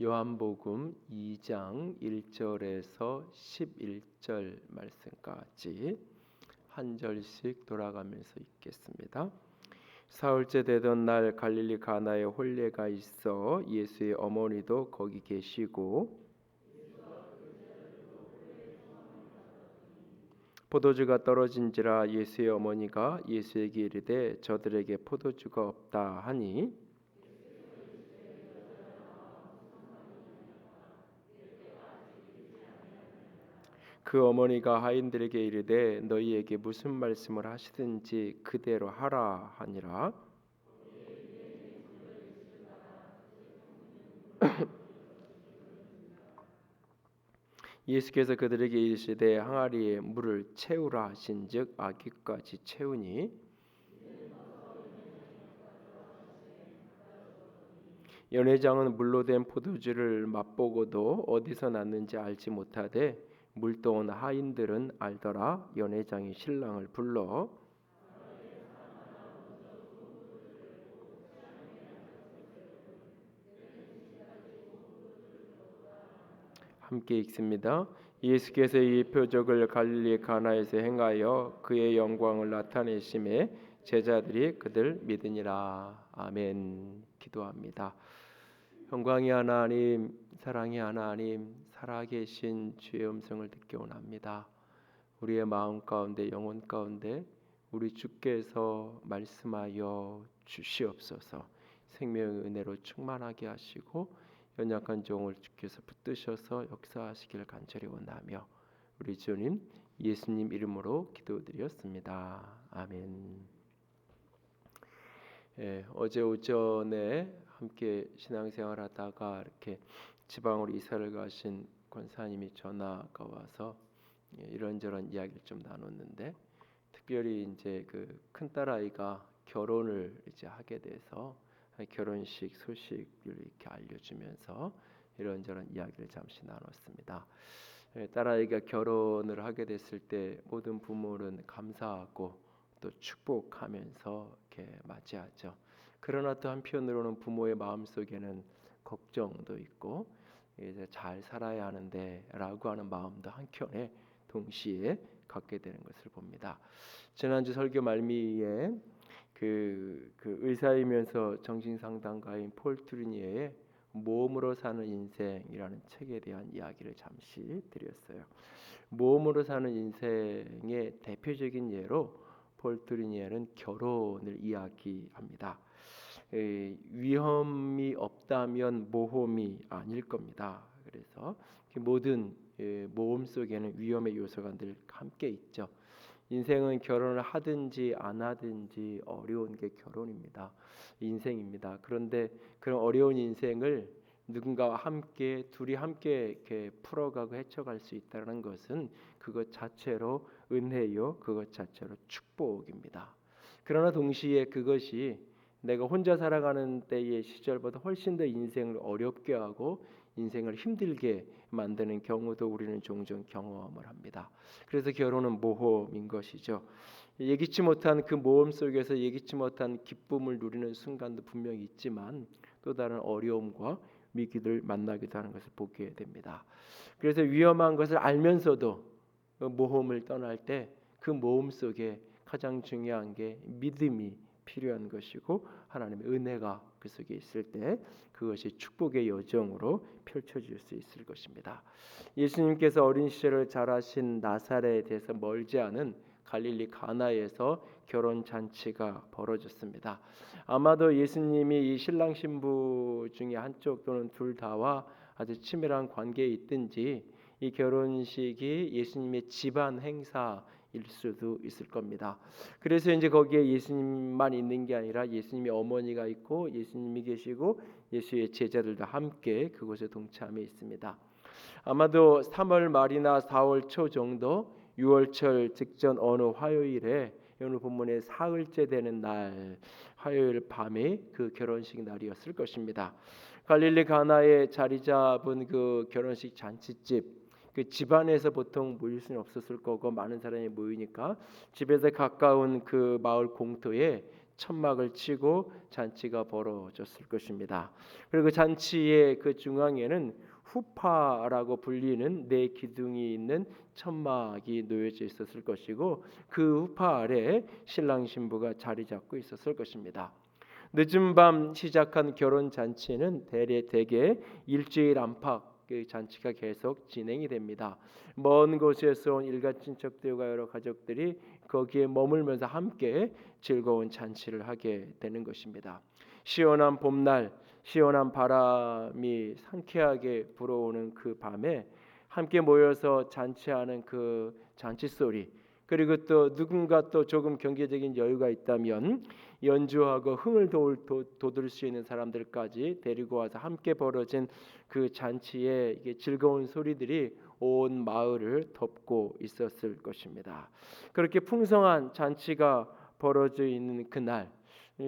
요한복음 2장 1절에서 11절 말씀까지 한 절씩 돌아가면서 읽겠습니다. 사흘째 되던 날 갈릴리 가나에 혼례가 있어 예수의 어머니도 거기 계시고 포도주가 떨어진지라 예수의 어머니가 예수에게 이르되 저들에게 포도주가 없다 하니 그 어머니가 하인들에게 이르되 너희에게 무슨 말씀을 하시든지 그대로 하라 하니라. 예수께서 그들에게 이르시되 항아리에 물을 채우라 하신즉 아귀까지 채우니 연회장은 물로 된 포도주를 맛보고도 어디서 났는지 알지 못하되 물떠온 하인들은 알더라. 연회장이 신랑을 불러 함께 읽습니다. 예수께서 이 표적을 갈릴리 가나에서 행하여 그의 영광을 나타내심에 제자들이 그들 믿으니라. 아멘. 기도합니다. 영광의 하나님, 사랑의 하나님, 살아계신 주의 음성을 듣기 원합니다. 우리의 마음 가운데, 영혼 가운데 우리 주께서 말씀하여 주시옵소서. 생명의 은혜로 충만하게 하시고 연약한 종을 주께서 붙드셔서 역사하시기를 간절히 원하며 우리 주님 예수님 이름으로 기도드렸습니다. 아멘. 어제 오전에 함께 신앙생활하다가 이렇게 지방으로 이사를 가신 권사님이 전화가 와서 이런저런 이야기를 좀 나눴는데 특별히 이제 그 큰딸아이가 결혼을 이제 하게 돼서 결혼식 소식을 이렇게 알려주면서 이런저런 이야기를 잠시 나눴습니다. 딸아이가 결혼을 하게 됐을 때 모든 부모는 감사하고 또 축복하면서 이렇게 맞이하죠. 그러나 또 한편으로는 부모의 마음속에는 걱정도 있고 이제 잘 살아야 하는데라고 하는 마음도 한켠에 동시에 갖게 되는 것을 봅니다. 지난주 설교 말미에 그 의사이면서 정신상담가인 폴 트루니에의 모험으로 사는 인생이라는 책에 대한 이야기를 잠시 드렸어요. 모험으로 사는 인생의 대표적인 예로 폴 트루니에는 결혼을 이야기합니다. 위험이 없다면 모험이 아닐 겁니다. 그래서 모든 모험 속에는 위험의 요소가 늘 함께 있죠. 인생은 결혼을 하든지 안 하든지 어려운 게 결혼입니다. 인생입니다. 그런데 그런 어려운 인생을 누군가와 함께 둘이 함께 이렇게 풀어가고 헤쳐갈 수 있다는 것은 그것 자체로 은혜요, 그것 자체로 축복입니다. 그러나 동시에 그것이 내가 혼자 살아가는 때의 시절보다 훨씬 더 인생을 어렵게 하고 인생을 힘들게 만드는 경우도 우리는 종종 경험을 합니다. 그래서 결혼은 모험인 것이죠. 예기치 못한 그 모험 속에서 예기치 못한 기쁨을 누리는 순간도 분명히 있지만 또 다른 어려움과 위기를 만나기도 하는 것을 보게 됩니다. 그래서 위험한 것을 알면서도 모험을 떠날 때 그 모험 속에 가장 중요한 게 믿음이 필요한 것이고 하나님의 은혜가 그 속에 있을 때 그것이 축복의 여정으로 펼쳐질 수 있을 것입니다. 예수님께서 어린 시절을 자라신 나사렛에서 멀지 않은 갈릴리 가나에서 결혼 잔치가 벌어졌습니다. 아마도 예수님이 이 신랑 신부 중에 한쪽 또는 둘 다와 아주 친밀한 관계에 있든지 이 결혼식이 예수님의 집안 행사일 수도 있을 겁니다. 그래서 이제 거기에 예수님만 있는 게 아니라 예수님의 어머니가 있고 예수님이 계시고 예수의 제자들도 함께 그곳에 동참해 있습니다. 아마도 3월 말이나 4월 초 정도 6월절 직전 어느 화요일에 오늘 본문에 사흘째 되는 날 화요일 밤에 그 결혼식 날이었을 것입니다. 갈릴리 가나에 자리 잡은 그 결혼식 잔치집 그 집안에서 보통 모일 수는 없었을 거고 많은 사람이 모이니까 집에서 가까운 그 마을 공터에 천막을 치고 잔치가 벌어졌을 것입니다. 그리고 잔치의 그 중앙에는 후파라고 불리는 네 기둥이 있는 천막이 놓여져 있었을 것이고 그 후파 아래에 신랑 신부가 자리 잡고 있었을 것입니다. 늦은 밤 시작한 결혼 잔치는 대개 일주일 안팎 그 잔치가 계속 진행이 됩니다. 먼 곳에서 온 일가 친척들과 여러 가족들이 거기에 머물면서 함께 즐거운 잔치를 하게 되는 것입니다. 시원한 봄날, 시원한 바람이 상쾌하게 불어오는 그 밤에 함께 모여서 잔치하는 그 잔치 소리, 그리고 또 누군가 또 조금 경제적인 여유가 있다면 연주하고 흥을 돋을 수 있는 사람들까지 데리고 와서 함께 벌어진 그 잔치에 이게 즐거운 소리들이 온 마을을 덮고 있었을 것입니다. 그렇게 풍성한 잔치가 벌어져 있는 그날,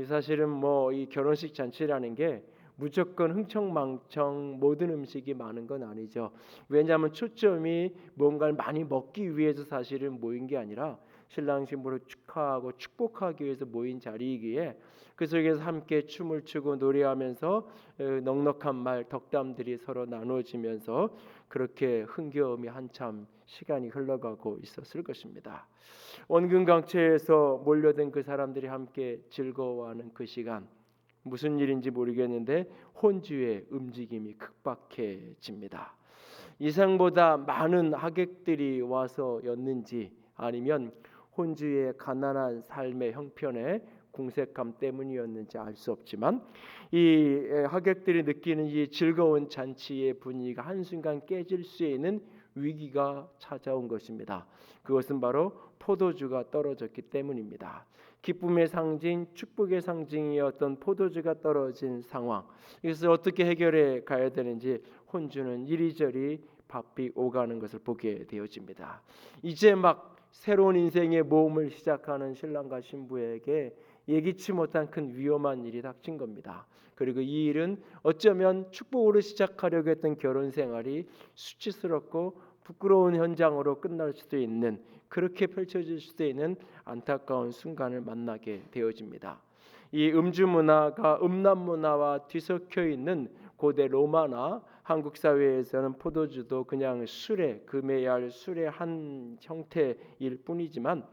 사실은 뭐 이 결혼식 잔치라는 게 무조건 흥청망청 모든 음식이 많은 건 아니죠. 왜냐하면 초점이 뭔가를 많이 먹기 위해서 사실은 모인 게 아니라 신랑 신부를 축하하고 축복하기 위해서 모인 자리이기에 그 속에서 함께 춤을 추고 노래하면서 넉넉한 말 덕담들이 서로 나누어지면서 그렇게 흥겨움이 한참 시간이 흘러가고 있었을 것입니다. 원근강체에서 몰려든 그 사람들이 함께 즐거워하는 그 시간, 무슨 일인지 모르겠는데 혼주의 움직임이 급박해집니다. 이상보다 많은 하객들이 와서였는지 아니면 혼주의 가난한 삶의 형편에 궁색함 때문이었는지 알 수 없지만 이 하객들이 느끼는 이 즐거운 잔치의 분위기가 한순간 깨질 수 있는 위기가 찾아온 것입니다. 그것은 바로 포도주가 떨어졌기 때문입니다. 기쁨의 상징, 축복의 상징이었던 포도주가 떨어진 상황. 이것을 어떻게 해결해 가야 되는지 혼주는 이리저리 바삐 오가는 것을 보게 되어집니다. 이제 막 새로운 인생의 모험을 시작하는 신랑과 신부에게 예기치 못한 큰 위험한 일이 닥친 겁니다. 그리고 이 일은 어쩌면 축복으로 시작하려고 했던 결혼 생활이 수치스럽고 부끄러운 현장으로 끝날 수도 있는, 그렇게 펼쳐질 수도 있는 안타까운 순간을 만나게 되어집니다. 이 음주 문화가 음란 문화와 뒤섞여 있는 고대 로마나 한국 사회에서는 포도주도 그냥 술의 금해야 술의 한 형태일 뿐이지만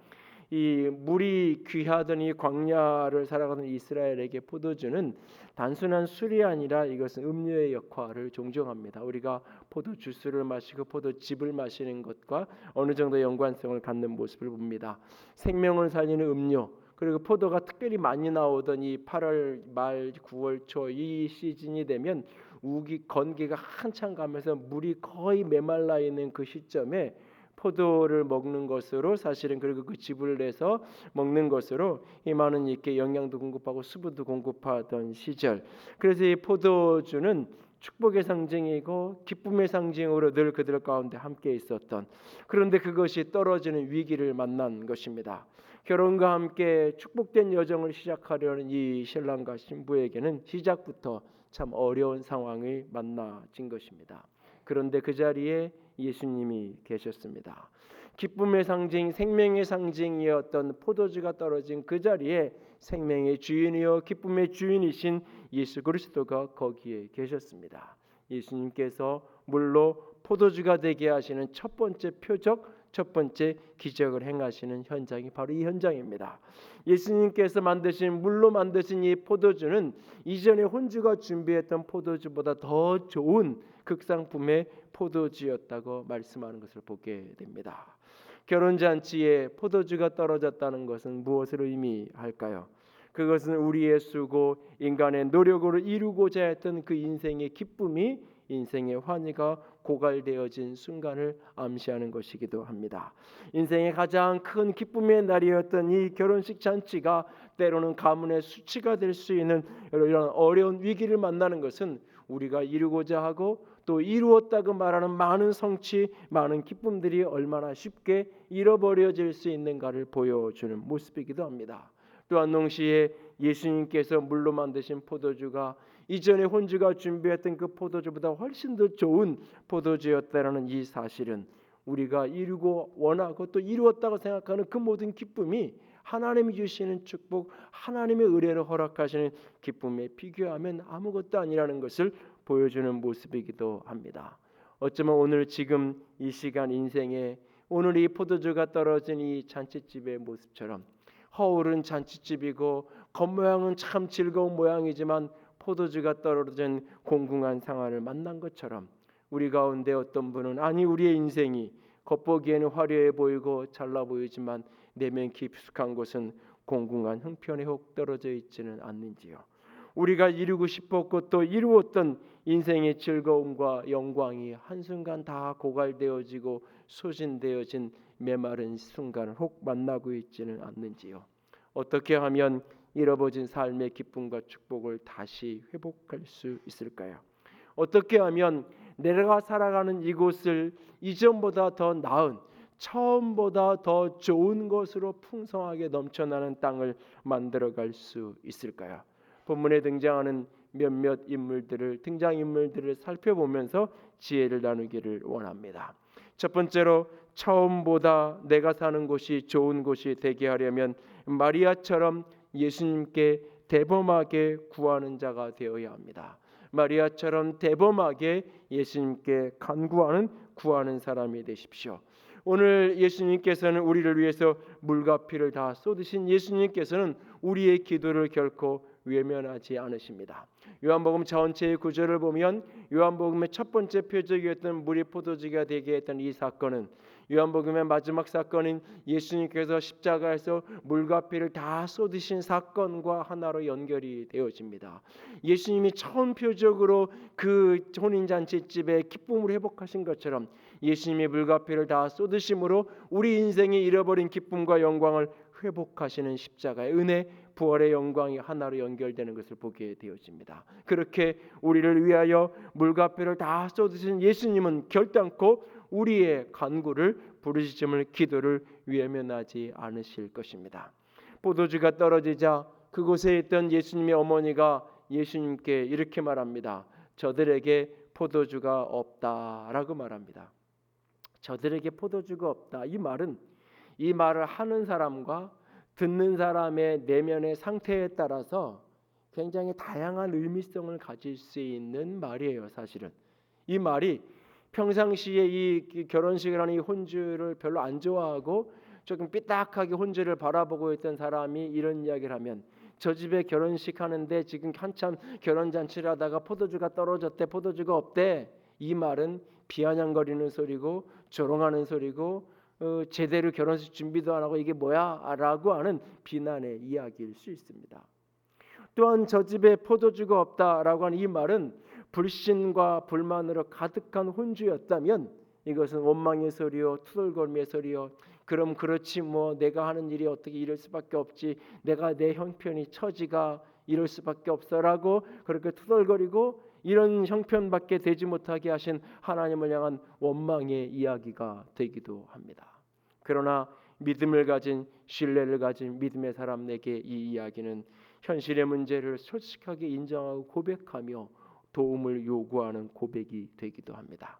이 물이 귀하던 이 광야를 살아가는 이스라엘에게 포도주는 단순한 술이 아니라 이것은 음료의 역할을 종종 합니다. 우리가 포도 주스를 마시고 포도즙을 마시는 것과 어느 정도 연관성을 갖는 모습을 봅니다. 생명을 살리는 음료, 그리고 포도가 특별히 많이 나오던 이 8월 말 9월 초 이 시즌이 되면 우기 건기가 한참 가면서 물이 거의 메말라 있는 그 시점에 포도를 먹는 것으로 사실은, 그리고 그 즙을 내서 먹는 것으로 이 많은 이렇게 영양도 공급하고 수분도 공급하던 시절. 그래서 이 포도주는 축복의 상징이고 기쁨의 상징으로 늘 그들 가운데 함께 있었던, 그런데 그것이 떨어지는 위기를 만난 것입니다. 결혼과 함께 축복된 여정을 시작하려는 이 신랑과 신부에게는 시작부터 참 어려운 상황이 만나진 것입니다. 그런데 그 자리에 예수님이 계셨습니다. 기쁨의 상징, 생명의 상징이었던 포도주가 떨어진 그 자리에 생명의 주인이요 기쁨의 주인이신 예수 그리스도가 거기에 계셨습니다. 예수님께서 물로 포도주가 되게 하시는 첫 번째 표적, 첫 번째 기적을 행하시는 현장이 바로 이 현장입니다. 예수님께서 만드신, 물로 만드신 이 포도주는 이전에 혼주가 준비했던 포도주보다 더 좋은 극상품의 포도주였다고 말씀하는 것을 보게 됩니다. 결혼잔치에 포도주가 떨어졌다는 것은 무엇을 의미할까요? 그것은 우리의 수고, 인간의 노력으로 이루고자 했던 그 인생의 기쁨이, 인생의 환희가 고갈되어진 순간을 암시하는 것이기도 합니다. 인생의 가장 큰 기쁨의 날이었던 이 결혼식 잔치가 때로는 가문의 수치가 될 수 있는 이런 어려운 위기를 만나는 것은 우리가 이루고자 하고 또 이루었다고 말하는 많은 성취, 많은 기쁨들이 얼마나 쉽게 잃어버려질 수 있는가를 보여주는 모습이기도 합니다. 또한 동시에 예수님께서 물로 만드신 포도주가 이전에 혼주가 준비했던 그 포도주보다 훨씬 더 좋은 포도주였다는 이 사실은 우리가 이루고 원하고 또 이루었다고 생각하는 그 모든 기쁨이 하나님이 주시는 축복, 하나님의 의뢰로 허락하시는 기쁨에 비교하면 아무것도 아니라는 것을 보여주는 모습이기도 합니다. 어쩌면 오늘 지금 이 시간 인생에 오늘 이 포도주가 떨어진 이 잔치집의 모습처럼 허울은 잔치집이고 겉모양은 참 즐거운 모양이지만 포도주가 떨어진 공궁한 상황을 만난 것처럼 우리 가운데 어떤 분은 아니 우리의 인생이 겉보기에는 화려해 보이고 잘나 보이지만 내면 깊숙한 곳은 공궁한 형편에 혹 떨어져 있지는 않는지요. 우리가 이루고 싶었고 또 이루었던 인생의 즐거움과 영광이 한순간 다 고갈되어지고 소진되어진 메마른 순간을 혹 만나고 있지는 않는지요. 어떻게 하면 잃어버진 삶의 기쁨과 축복을 다시 회복할 수 있을까요? 어떻게 하면 내가 살아가는 이곳을 이전보다 더 나은 처음보다 더 좋은 것으로 풍성하게 넘쳐나는 땅을 만들어갈 수 있을까요? 본문에 등장하는 몇몇 등장인물들을 살펴보면서 지혜를 나누기를 원합니다. 첫 번째로 처음보다 내가 사는 곳이 좋은 곳이 되게 하려면 마리아처럼 예수님께 대범하게 구하는 자가 되어야 합니다. 마리아처럼 대범하게 예수님께 간구하는 구하는 사람이 되십시오. 오늘 예수님께서는 우리를 위해서 물과 피를 다 쏟으신 예수님께서는 우리의 기도를 결코 외면하지 않으십니다. 요한복음 전체의 구절을 보면 요한복음의 첫 번째 표적이었던 물이 포도주가 되게 했던 이 사건은 요한복음의 마지막 사건인 예수님께서 십자가에서 물과 피를 다 쏟으신 사건과 하나로 연결이 되어집니다. 예수님이 처음 표적으로 그 혼인잔치집에 기쁨을 회복하신 것처럼 예수님이 물과 피를 다 쏟으심으로 우리 인생의 잃어버린 기쁨과 영광을 회복하시는 십자가의 은혜, 부활의 영광이 하나로 연결되는 것을 보게 되어집니다. 그렇게 우리를 위하여 물과 피를 다 쏟으신 예수님은 결단코 우리의 간구를 부르짖음을 기도를 외면하지 않으실 것입니다. 포도주가 떨어지자 그곳에 있던 예수님의 어머니가 예수님께 이렇게 말합니다. 저들에게 포도주가 없다라고 말합니다. 저들에게 포도주가 없다. 이 말을 하는 사람과 듣는 사람의 내면의 상태에 따라서 굉장히 다양한 의미성을 가질 수 있는 말이에요. 사실은 이 말이 평상시에 이 결혼식을 하는 이 혼주를 별로 안 좋아하고 조금 삐딱하게 혼주를 바라보고 있던 사람이 이런 이야기를 하면 저 집에 결혼식 하는데 지금 한참 결혼잔치를 하다가 포도주가 떨어졌대, 포도주가 없대. 이 말은 비아냥거리는 소리고 조롱하는 소리고 제대로 결혼식 준비도 안 하고 이게 뭐야? 라고 하는 비난의 이야기일 수 있습니다. 또한 저 집에 포도주가 없다라고 하는 이 말은 불신과 불만으로 가득한 혼주였다면 이것은 원망의 소리요 투덜거림의 소리요 그럼 그렇지 뭐 내가 하는 일이 어떻게 이럴 수밖에 없지 내가 내 형편이 처지가 이럴 수밖에 없어라고 그렇게 투덜거리고 이런 형편밖에 되지 못하게 하신 하나님을 향한 원망의 이야기가 되기도 합니다. 그러나 믿음을 가진 신뢰를 가진 믿음의 사람에게 이 이야기는 현실의 문제를 솔직하게 인정하고 고백하며 도움을 요구하는 고백이 되기도 합니다.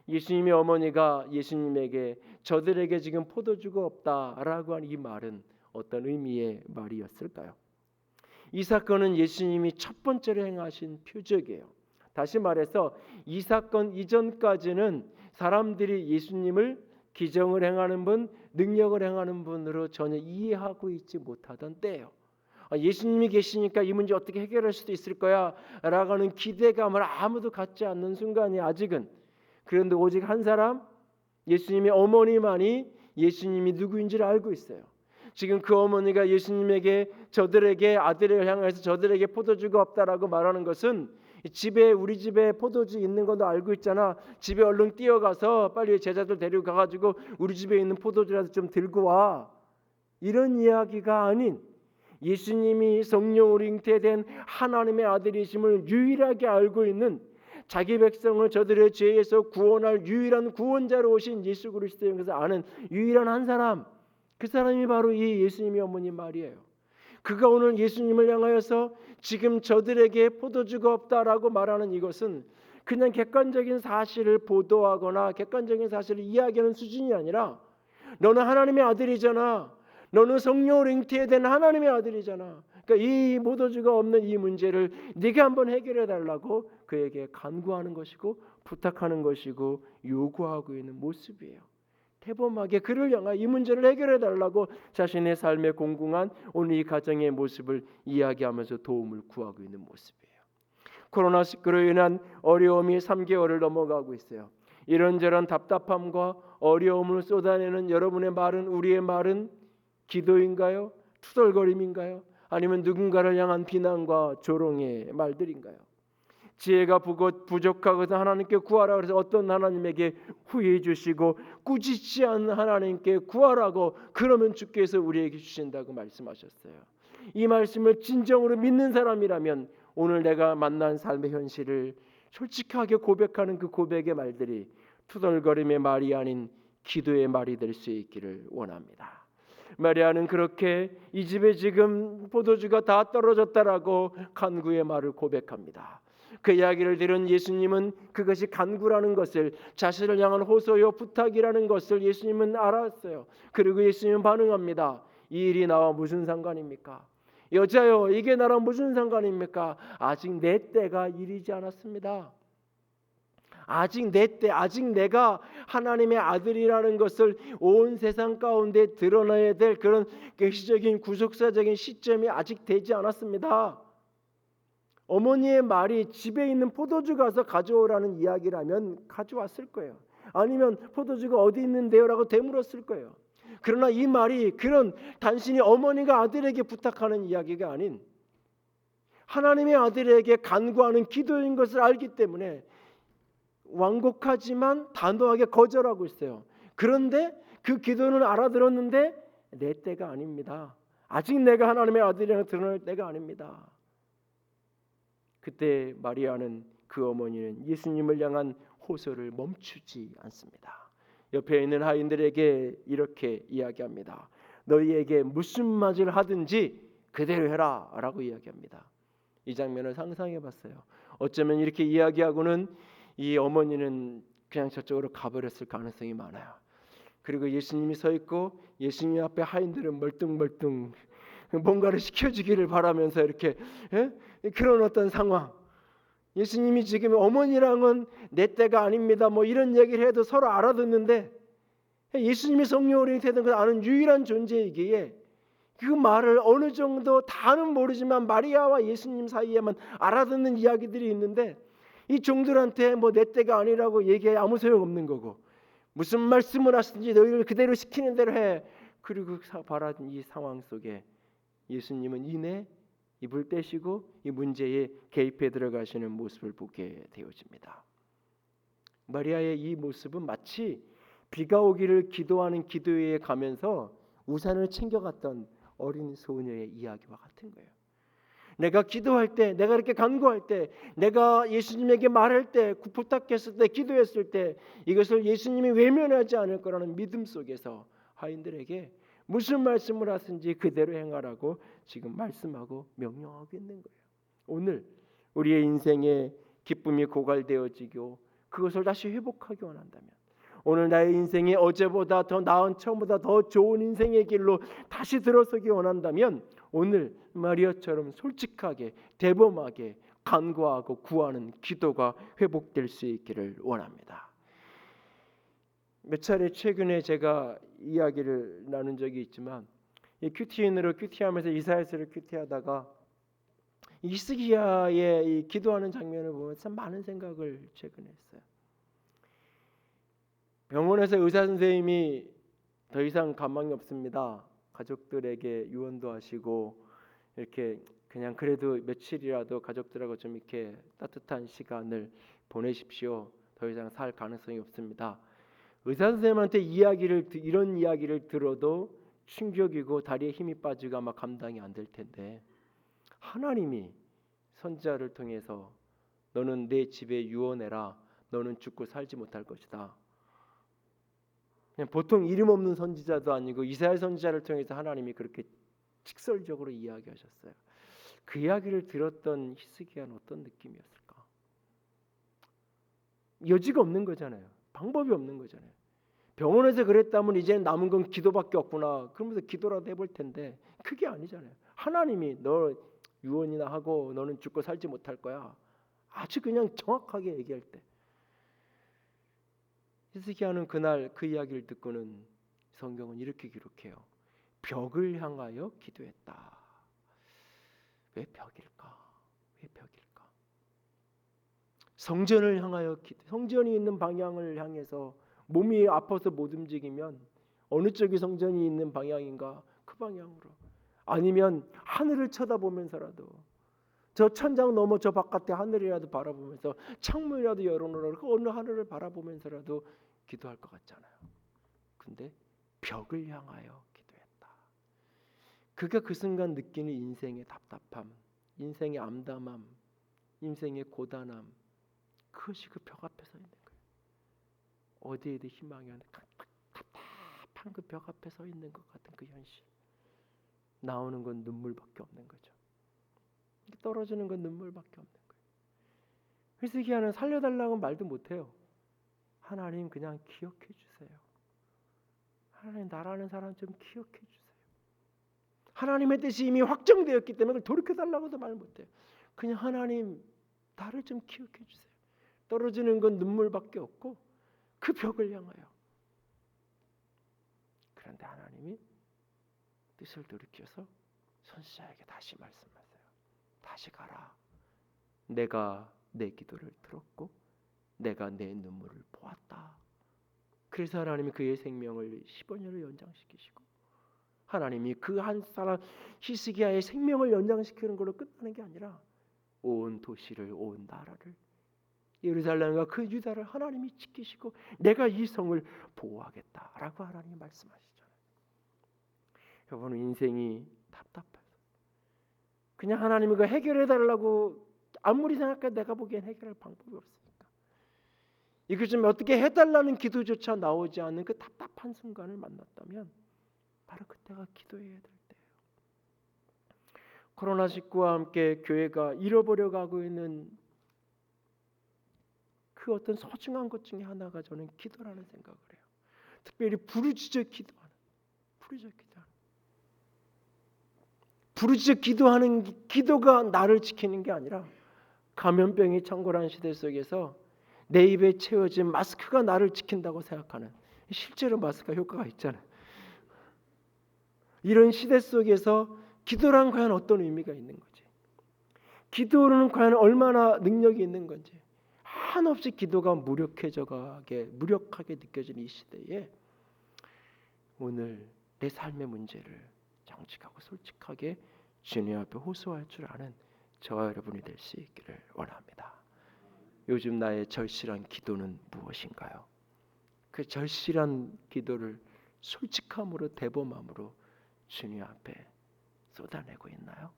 예수님의 어머니가 예수님에게 저들에게 지금 포도주가 없다라고 한 이 말은 어떤 의미의 말이었을까요? 이 사건은 예수님이 첫 번째로 행하신 표적이에요. 다시 말해서 이 사건 이전까지는 사람들이 예수님을 기적을 행하는 분, 능력을 행하는 분으로 전혀 이해하고 있지 못하던 때예요. 예수님이 계시니까 이 문제 어떻게 해결할 수도 있을 거야 라고 하는 기대감을 아무도 갖지 않는 순간이 아직은. 그런데 오직 한 사람 예수님의 어머니만이 예수님이 누구인지를 알고 있어요. 지금 그 어머니가 예수님에게 저들에게 아들을 향해서 저들에게 포도주가 없다라고 말하는 것은 우리 집에 포도주 있는 것도 알고 있잖아. 집에 얼른 뛰어가서 빨리 제자들 데리고 가가지고 우리 집에 있는 포도주라도 좀 들고 와. 이런 이야기가 아닌 예수님이 성령으로 잉태된 하나님의 아들이심을 유일하게 알고 있는 자기 백성을 저들의 죄에서 구원할 유일한 구원자로 오신 예수 그리스도인 것을 아는 유일한 한 사람, 그 사람이 바로 이 예수님의 어머니 말이에요. 그가 오늘 예수님을 향하여서 지금 저들에게 포도주가 없다라고 말하는 이것은 그냥 객관적인 사실을 보도하거나 객관적인 사실을 이야기하는 수준이 아니라 너는 하나님의 아들이잖아. 너는 성령으로 잉태된 하나님의 아들이잖아. 그러니까 이 포도주가 없는 이 문제를 네가 한번 해결해 달라고 그에게 간구하는 것이고 부탁하는 것이고 요구하고 있는 모습이에요. 대범하게 그를 향하여 이 문제를 해결해 달라고 자신의 삶에 공공한 오늘 이 가정의 모습을 이야기하면서 도움을 구하고 있는 모습이에요. 코로나19로 인한 어려움이 3개월을 넘어가고 있어요. 이런저런 답답함과 어려움을 쏟아내는 여러분의 말은, 우리의 말은 기도인가요? 투덜거림인가요? 아니면 누군가를 향한 비난과 조롱의 말들인가요? 지혜가 부족하거든 하나님께 구하라 그래서 어떤 하나님에게 후회해 주시고 꾸짖지 않는 하나님께 구하라고 그러면 주께서 우리에게 주신다고 말씀하셨어요. 이 말씀을 진정으로 믿는 사람이라면 오늘 내가 만난 삶의 현실을 솔직하게 고백하는 그 고백의 말들이 투덜거림의 말이 아닌 기도의 말이 될 수 있기를 원합니다. 마리아는 그렇게 이 집에 지금 포도주가 다 떨어졌다라고 간구의 말을 고백합니다. 그 이야기를 들은 예수님은 그것이 간구라는 것을, 자신을 향한 호소요 부탁이라는 것을 예수님은 알았어요. 그리고 예수님은 반응합니다. 이 일이 나와 무슨 상관입니까? 여자요, 이게 나랑 무슨 상관입니까? 아직 내 때가 이르지 않았습니다. 아직 내 때, 아직 내가 하나님의 아들이라는 것을 온 세상 가운데 드러내야 될 그런 계시적인 구속사적인 시점이 아직 되지 않았습니다. 어머니의 말이 집에 있는 포도주 가서 가져오라는 이야기라면 가져왔을 거예요. 아니면 포도주가 어디 있는데요? 라고 되물었을 거예요. 그러나 이 말이 그런 단순히 어머니가 아들에게 부탁하는 이야기가 아닌 하나님의 아들에게 간구하는 기도인 것을 알기 때문에 완곡하지만 단호하게 거절하고 있어요. 그런데 그 기도는 알아들었는데 내 때가 아닙니다. 아직 내가 하나님의 아들이라고 드러낼 때가 아닙니다. 그때 마리아는, 그 어머니는 예수님을 향한 호소를 멈추지 않습니다. 옆에 있는 하인들에게 이렇게 이야기합니다. 너희에게 무슨 말을 하든지 그대로 해라 라고 이야기합니다. 이 장면을 상상해 봤어요. 어쩌면 이렇게 이야기하고는 이 어머니는 그냥 저쪽으로 가버렸을 가능성이 많아요. 그리고 예수님이 서 있고 예수님 앞에 하인들은 멀뚱멀뚱 뭔가를 시켜주기를 바라면서 이렇게 그런 어떤 상황. 예수님이 지금 어머니랑은 내 때가 아닙니다 뭐 이런 얘기를 해도 서로 알아듣는데 예수님이 성령으로 잉태된 걸 아는 유일한 존재이기에 그 말을 어느 정도 다는 모르지만 마리아와 예수님 사이에만 알아듣는 이야기들이 있는데 이 종들한테 뭐 내 때가 아니라고 얘기해 아무 소용없는 거고 무슨 말씀을 하시든지 너희를 그대로 시키는 대로 해. 그리고 바라는 이 상황 속에 예수님은 이내 입을 떼시고 이 문제에 개입해 들어가시는 모습을 보게 되어집니다. 마리아의 이 모습은 마치 비가 오기를 기도하는 기도회에 가면서 우산을 챙겨갔던 어린 소녀의 이야기와 같은 거예요. 내가 기도할 때, 내가 이렇게 간구할 때, 내가 예수님에게 말할 때, 부탁했을 때, 기도했을 때 이것을 예수님이 외면하지 않을 거라는 믿음 속에서 하인들에게 무슨 말씀을 하든지 그대로 행하라고 지금 말씀하고 명령하고 있는 거예요. 오늘 우리의 인생에 기쁨이 고갈되어지고 그것을 다시 회복하기 원한다면, 오늘 나의 인생이 어제보다 더 나은, 처음보다 더 좋은 인생의 길로 다시 들어서기 원한다면 오늘 마리아처럼 솔직하게 대범하게 간구하고 구하는 기도가 회복될 수 있기를 원합니다. 몇 차례 최근에 제가 이야기를 나눈 적이 있지만 이 큐티인으로 큐티하면서 이사야서를 큐티하다가 히스기야의 이 기도하는 장면을 보면 참 많은 생각을 최근에 했어요. 병원에서 의사 선생님이 더 이상 가망이 없습니다. 가족들에게 유언도 하시고 이렇게 그냥 그래도 며칠이라도 가족들하고 좀 이렇게 따뜻한 시간을 보내십시오. 더 이상 살 가능성이 없습니다. 의사 선생님한테 이런 이야기를 들어도 충격이고 다리에 힘이 빠지고 아마 감당이 안 될 텐데 하나님이 선지자를 통해서 너는 내 집에 유언해라. 너는 죽고 살지 못할 것이다. 그냥 보통 이름 없는 선지자도 아니고 이사야 선지자를 통해서 하나님이 그렇게 직설적으로 이야기하셨어요. 그 이야기를 들었던 히스기야는 어떤 느낌이었을까? 여지가 없는 거잖아요. 방법이 없는 거잖아요. 병원에서 그랬다면 이제 남은 건 기도밖에 없구나. 그러면서 기도라도 해볼 텐데 그게 아니잖아요. 하나님이 너 유언이나 하고 너는 죽고 살지 못할 거야. 아주 그냥 정확하게 얘기할 때 히스기야는 그날 그 이야기를 듣고는 성경은 이렇게 기록해요. 벽을 향하여 기도했다. 왜 벽일까? 왜 벽일까? 성전을 향하여 성전이 있는 방향을 향해서 몸이 아파서 못 움직이면 어느 쪽이 성전이 있는 방향인가? 그 방향으로. 아니면 하늘을 쳐다보면서라도 저 천장 넘어 저 바깥에 하늘이라도 바라보면서 창문이라도 열어놓으라. 그 어느 하늘을 바라보면서라도 기도할 것 같잖아요. 근데 벽을 향하여 기도했다. 그가 그 순간 느끼는 인생의 답답함, 인생의 암담함, 인생의 고단함, 그것이 그 벽 앞에 서 있는 거예요. 어디에도 희망이 없는 답답한 그 벽 앞에 서 있는 것 같은 그 현실. 나오는 건 눈물밖에 없는 거죠. 떨어지는 건 눈물밖에 없는 거예요. 히스기야는 살려달라고 말도 못해요. 하나님 그냥 기억해 주세요. 하나님 나라는 사람 좀 기억해 주세요. 하나님의 뜻이 이미 확정되었기 때문에 그걸 돌이켜달라고도 말 못해요. 그냥 하나님 나를 좀 기억해 주세요. 떨어지는 건 눈물밖에 없고 그 벽을 향하여. 그런데 하나님이 뜻을 돌이켜서 선지자에게 다시 말씀하세요. 다시 가라. 내가 내 기도를 들었고 내가 내 눈물을 보았다. 그래서 하나님이 그의 생명을 15년을 연장시키시고 하나님이 그 한 사람 히스기야의 생명을 연장시키는 걸로 끝나는 게 아니라 온 도시를 온 나라를 예루살렘과 그 유다를 하나님이 지키시고 내가 이 성을 보호하겠다라고 하나님이 말씀하시잖아요. 여러분 인생이 답답해서 그냥 하나님이 그 해결해 달라고 아무리 생각해도 내가 보기엔 해결할 방법이 없으니까 이걸 좀 어떻게 해달라는 기도조차 나오지 않는 그 답답한 순간을 만났다면 바로 그때가 기도해야 될 때예요. 코로나19와 함께 교회가 잃어버려 가고 있는 그 어떤 소중한 것 중에 하나가 저는 기도라는 생각을 해요. 특별히 부르짖어 기도하는 기도가 나를 지키는 게 아니라 감염병이 창궐한 시대 속에서 내 입에 채워진 마스크가 나를 지킨다고 생각하는 실제로 마스크가 효과가 있잖아요. 이런 시대 속에서 기도란 과연 어떤 의미가 있는 거지? 기도는 과연 얼마나 능력이 있는 건지 한없이 기도가 무력하게 느껴지는 이 시대에 오늘 내 삶의 문제를 정직하고 솔직하게 주님 앞에 호소할 줄 아는 저와 여러분이 될 수 있기를 원합니다. 요즘 나의 절실한 기도는 무엇인가요? 그 절실한 기도를 솔직함으로 대범함으로 주님 앞에 쏟아내고 있나요?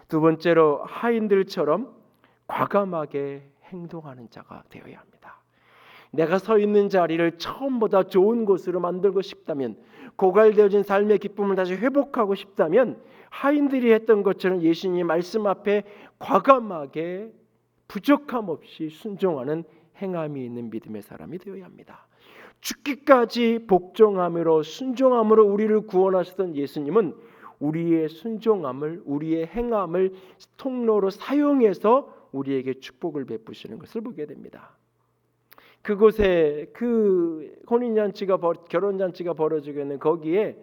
두 번째로 하인들처럼 과감하게 행동하는 자가 되어야 합니다. 내가 서 있는 자리를 처음보다 좋은 곳으로 만들고 싶다면, 고갈되어진 삶의 기쁨을 다시 회복하고 싶다면 하인들이 했던 것처럼 예수님 말씀 앞에 과감하게 부족함 없이 순종하는 행함이 있는 믿음의 사람이 되어야 합니다. 죽기까지 복종함으로 순종함으로 우리를 구원하시던 예수님은 우리의 순종함을, 우리의 행함을 통로로 사용해서 우리에게 축복을 베푸시는 것을 보게 됩니다. 그곳에 그 혼인잔치가 결혼잔치가 벌어지고 있는 거기에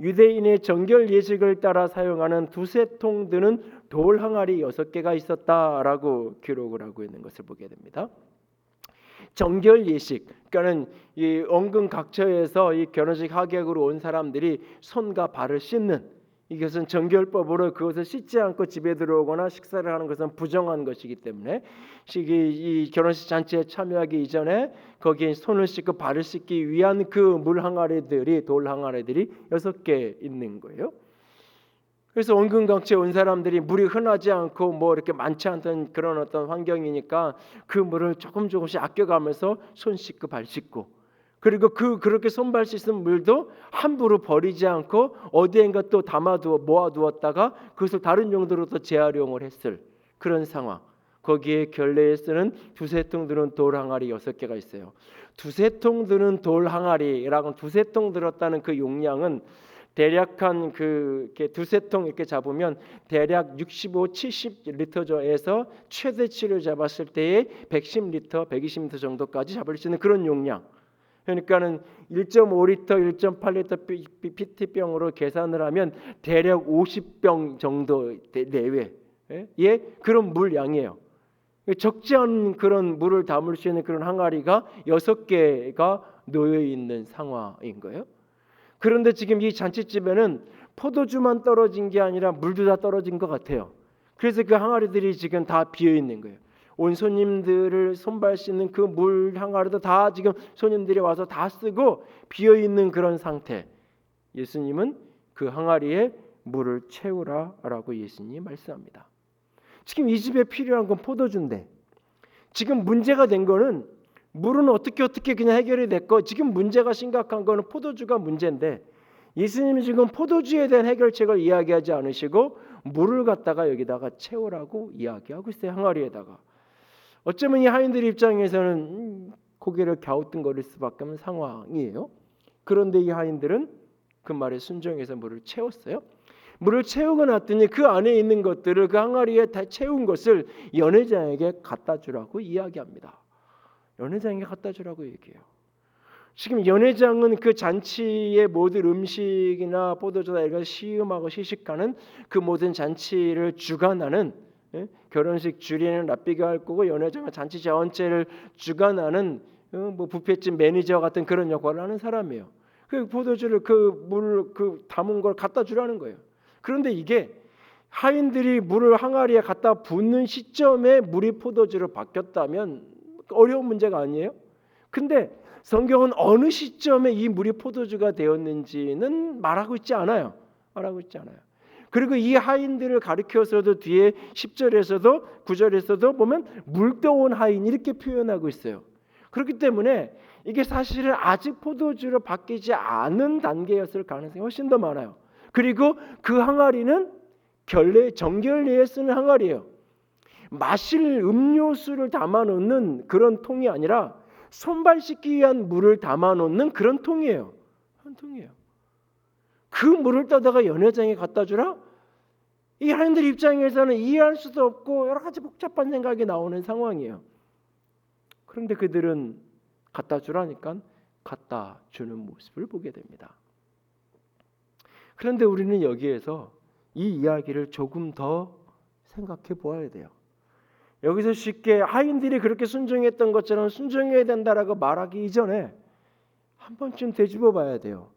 유대인의 정결 예식을 따라 사용하는 두세 통 드는 돌 항아리 6개가 있었다라고 기록을 하고 있는 것을 보게 됩니다. 정결 예식, 그러니까는 이 원근각처에서 이 결혼식 하객으로 온 사람들이 손과 발을 씻는, 이것은 정결법으로 그것을 씻지 않고 집에 들어오거나 식사를 하는 것은 부정한 것이기 때문에 이 결혼식 잔치에 참여하기 이전에 거기에 손을 씻고 발을 씻기 위한 그 물 항아리들이, 돌 항아리들이 6개 있는 거예요. 그래서 원근각처에 온 사람들이 물이 흔하지 않고 뭐 이렇게 많지 않던 그런 어떤 환경이니까 그 물을 조금씩 아껴가면서 손 씻고 발 씻고, 그리고 그렇게 손발 씻은 물도 함부로 버리지 않고 어디엔가 또 모아두었다가 그것을 다른 용도로 또 재활용을 했을 그런 상황. 거기에 결례에 쓰는 두세 통 들은 돌 항아리 6개가 있어요. 두세 통 들은 돌 항아리라고 두세 통 들었다는 그 용량은 대략 한 이렇게 두세 통 이렇게 잡으면 대략 65, 70리터에서 최대치를 잡았을 때에 110리터, 120리터 정도까지 잡을 수 있는 그런 용량. 그러니까는 1.5리터, 1.8리터 PT병으로 계산을 하면 대략 50병 정도 내외의 그런 물량이에요. 적지 않은 그런 물을 담을 수 있는 그런 항아리가 6개가 놓여 있는 상황인 거예요. 그런데 지금 이 잔치집에는 포도주만 떨어진 게 아니라 물도 다 떨어진 것 같아요. 그래서 그 항아리들이 지금 다 비어 있는 거예요. 온 손님들을 손발 씻는 그 물 항아리도 다 지금 손님들이 와서 다 쓰고 비어 있는 그런 상태. 예수님은 그 항아리에 물을 채우라라고 예수님이 말씀합니다. 지금 이 집에 필요한 건 포도주인데 지금 문제가 된 거는 물은 어떻게 그냥 해결이 됐고 지금 문제가 심각한 거는 포도주가 문제인데 예수님이 지금 포도주에 대한 해결책을 이야기하지 않으시고 물을 갖다가 여기다가 채우라고 이야기하고 있어요. 항아리에다가. 어쩌면 이 하인들 입장에서는 고개를 갸우뚱거릴 수밖에 없는 상황이에요. 그런데 이 하인들은 그 말에 순종해서 물을 채웠어요. 물을 채우고 났더니 그 안에 있는 것들을 그 항아리에 다 채운 것을 연회장에게 갖다 주라고 이야기합니다. 연회장에게 갖다 주라고 얘기해요. 지금 연회장은 그 잔치의 모든 음식이나 포도주나 이런 시음하고 시식하는 그 모든 잔치를 주관하는 결혼식 주례는 랍비가 할 거고 연회장은 잔치 전체를 주관하는 뭐 뷔페집 매니저 같은 그런 역할을 하는 사람이에요. 그 포도주를 그 물 그 담은 걸 갖다 주라는 거예요. 그런데 이게 하인들이 물을 항아리에 갖다 붓는 시점에 물이 포도주로 바뀌었다면 어려운 문제가 아니에요. 근데 성경은 어느 시점에 이 물이 포도주가 되었는지는 말하고 있지 않아요. 그리고 이 하인들을 가리켜서도 뒤에 10절에서도 9절에서도 보면 물떠온 하인 이렇게 표현하고 있어요. 그렇기 때문에 이게 사실은 아직 포도주로 바뀌지 않은 단계였을 가능성이 훨씬 더 많아요. 그리고 그 항아리는 정결례에 쓰는 항아리예요. 마실 음료수를 담아놓는 그런 통이 아니라 손발 씻기 위한 물을 담아놓는 그런 통이에요. 한 통이에요. 그 물을 떠다가 연회장에 갖다 주라? 이 하인들 입장에서는 이해할 수도 없고 여러 가지 복잡한 생각이 나오는 상황이에요. 그런데 그들은 갖다 주라니까 갖다 주는 모습을 보게 됩니다. 그런데 우리는 여기에서 이 이야기를 조금 더 생각해 보아야 돼요. 여기서 쉽게 하인들이 그렇게 순종했던 것처럼 순종해야 된다라고 말하기 이전에 한 번쯤 되짚어 봐야 돼요.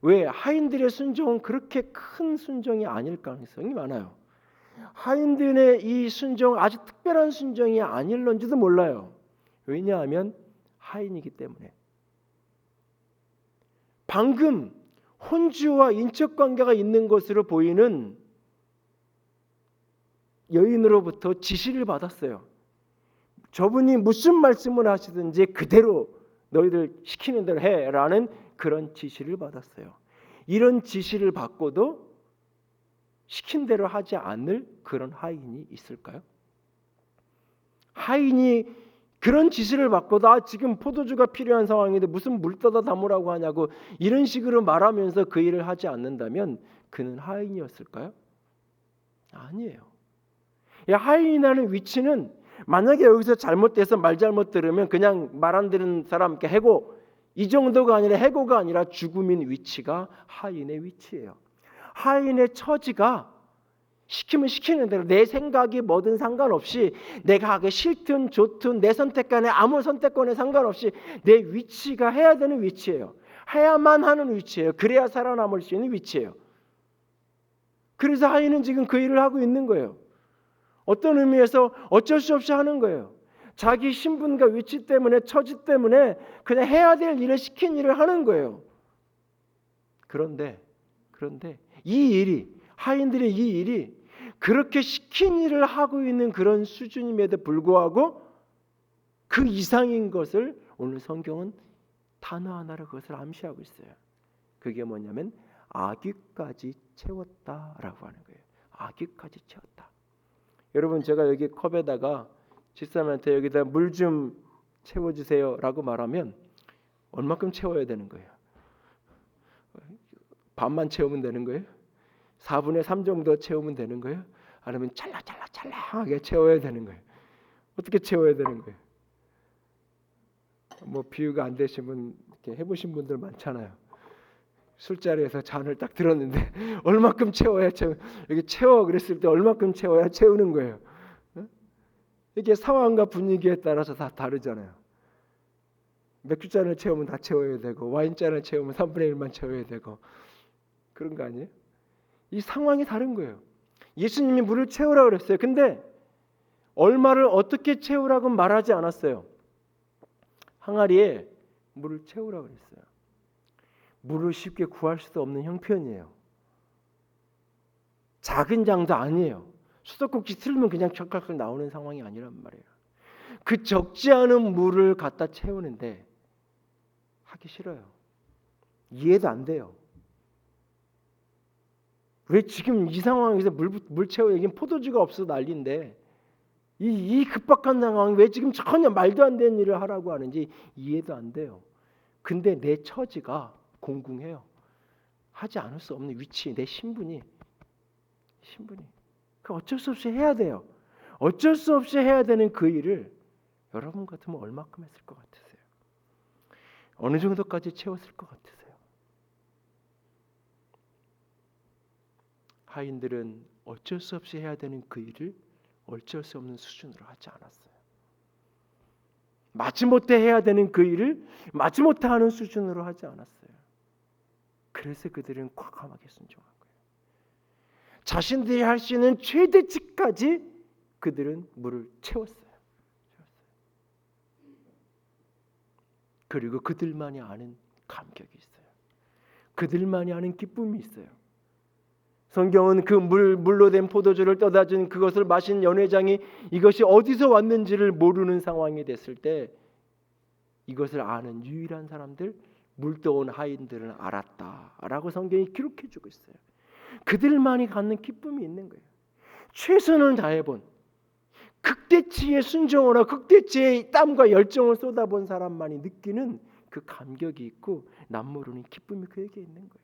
왜? 하인들의 순종은 그렇게 큰 순종이 아닐 가능성이 많아요. 하인들의 이 순종 아주 특별한 순종이 아닐런지도 몰라요. 왜냐하면 하인이기 때문에. 방금 혼주와 인척관계가 있는 것으로 보이는 여인으로부터 지시를 받았어요. 저분이 무슨 말씀을 하시든지 그대로 너희들 시키는 대로 해라는 그런 지시를 받았어요. 이런 지시를 받고도 시킨 대로 하지 않을 그런 하인이 있을까요? 하인이 그런 지시를 받고도 지금 포도주가 필요한 상황인데 무슨 물 떠다 담으라고 하냐고 이런 식으로 말하면서 그 일을 하지 않는다면 그는 하인이었을까요? 아니에요. 하인이라는 위치는 만약에 여기서 잘못돼서 말 잘못 들으면 그냥 말 안 듣는 사람 해고 이 정도가 아니라 해고가 아니라 죽음인 위치가 하인의 위치예요. 하인의 처지가 시키면 시키는 대로 내 생각이 뭐든 상관없이 내가 하기 싫든 좋든 내 선택권에 아무 선택권에 상관없이 내 위치가 해야 되는 위치예요. 해야만 하는 위치예요. 그래야 살아남을 수 있는 위치예요. 그래서 하인은 지금 그 일을 하고 있는 거예요. 어떤 의미에서 어쩔 수 없이 하는 거예요. 자기 신분과 위치 때문에 처지 때문에 그냥 해야 될 일을 시킨 일을 하는 거예요. 그런데 이 일이 하인들의 이 일이 그렇게 시킨 일을 하고 있는 그런 수준임에도 불구하고 그 이상인 것을 오늘 성경은 단어 하나로 그것을 암시하고 있어요. 그게 뭐냐면 아귀까지 채웠다라고 하는 거예요. 아귀까지 채웠다. 여러분 제가 여기 컵에다가 집사람한테 여기다 물 좀 채워주세요라고 말하면 얼마큼 채워야 되는 거예요? 반만 채우면 되는 거예요? 4분의 3 정도 채우면 되는 거예요? 아니면 찰랑하게 채워야 되는 거예요? 어떻게 채워야 되는 거예요? 뭐 비유가 안 되시면 이렇게 해보신 분들 많잖아요. 술자리에서 잔을 딱 들었는데 얼마큼 채워야 여기 채워 그랬을 때 얼마큼 채워야 채우는 거예요. 이게 상황과 분위기에 따라서 다 다르잖아요. 맥주잔을 채우면 다 채워야 되고 와인잔을 채우면 3분의 1만 채워야 되고 그런 거 아니에요? 이 상황이 다른 거예요. 예수님이 물을 채우라고 그랬어요. 근데 얼마를 어떻게 채우라고 말하지 않았어요. 항아리에 물을 채우라고 그랬어요. 물을 쉽게 구할 수도 없는 형편이에요. 작은 장도 아니에요. 수도꼭지 틀면 그냥 척척 나오는 상황이 아니란 말이에요. 그 적지 않은 물을 갖다 채우는데 하기 싫어요. 이해도 안 돼요. 왜 지금 이 상황에서 물 채워 여긴 포도주가 없어서 난리인데 이 급박한 상황 왜 지금 전혀 말도 안 되는 일을 하라고 하는지 이해도 안 돼요. 근데 내 처지가 공궁해요. 하지 않을 수 없는 위치, 내 신분이 그 어쩔 수 없이 해야 돼요. 어쩔 수 없이 해야 되는 그 일을 여러분 같으면 얼마큼 했을 것 같으세요? 어느 정도까지 채웠을 것 같으세요? 하인들은 어쩔 수 없이 해야 되는 그 일을 어쩔 수 없는 수준으로 하지 않았어요. 마지못해 해야 되는 그 일을 마지못해 하는 수준으로 하지 않았어요. 그래서 그들은 과감하게 순종한 거예요. 자신들이 할 수 있는 최대치까지 그들은 물을 채웠어요. 그리고 그들만이 아는 감격이 있어요. 그들만이 아는 기쁨이 있어요. 성경은 그 물로 된 포도주를 떠다 준 그것을 마신 연회장이 이것이 어디서 왔는지를 모르는 상황이 됐을 때 이것을 아는 유일한 사람들, 물 떠온 하인들은 알았다라고 성경이 기록해 주고 있어요. 그들만이 갖는 기쁨이 있는 거예요. 최선을 다해본 극대치의 순종을 하고 극대치의 땀과 열정을 쏟아본 사람만이 느끼는 그 감격이 있고 남모르는 기쁨이 그에게 있는 거예요.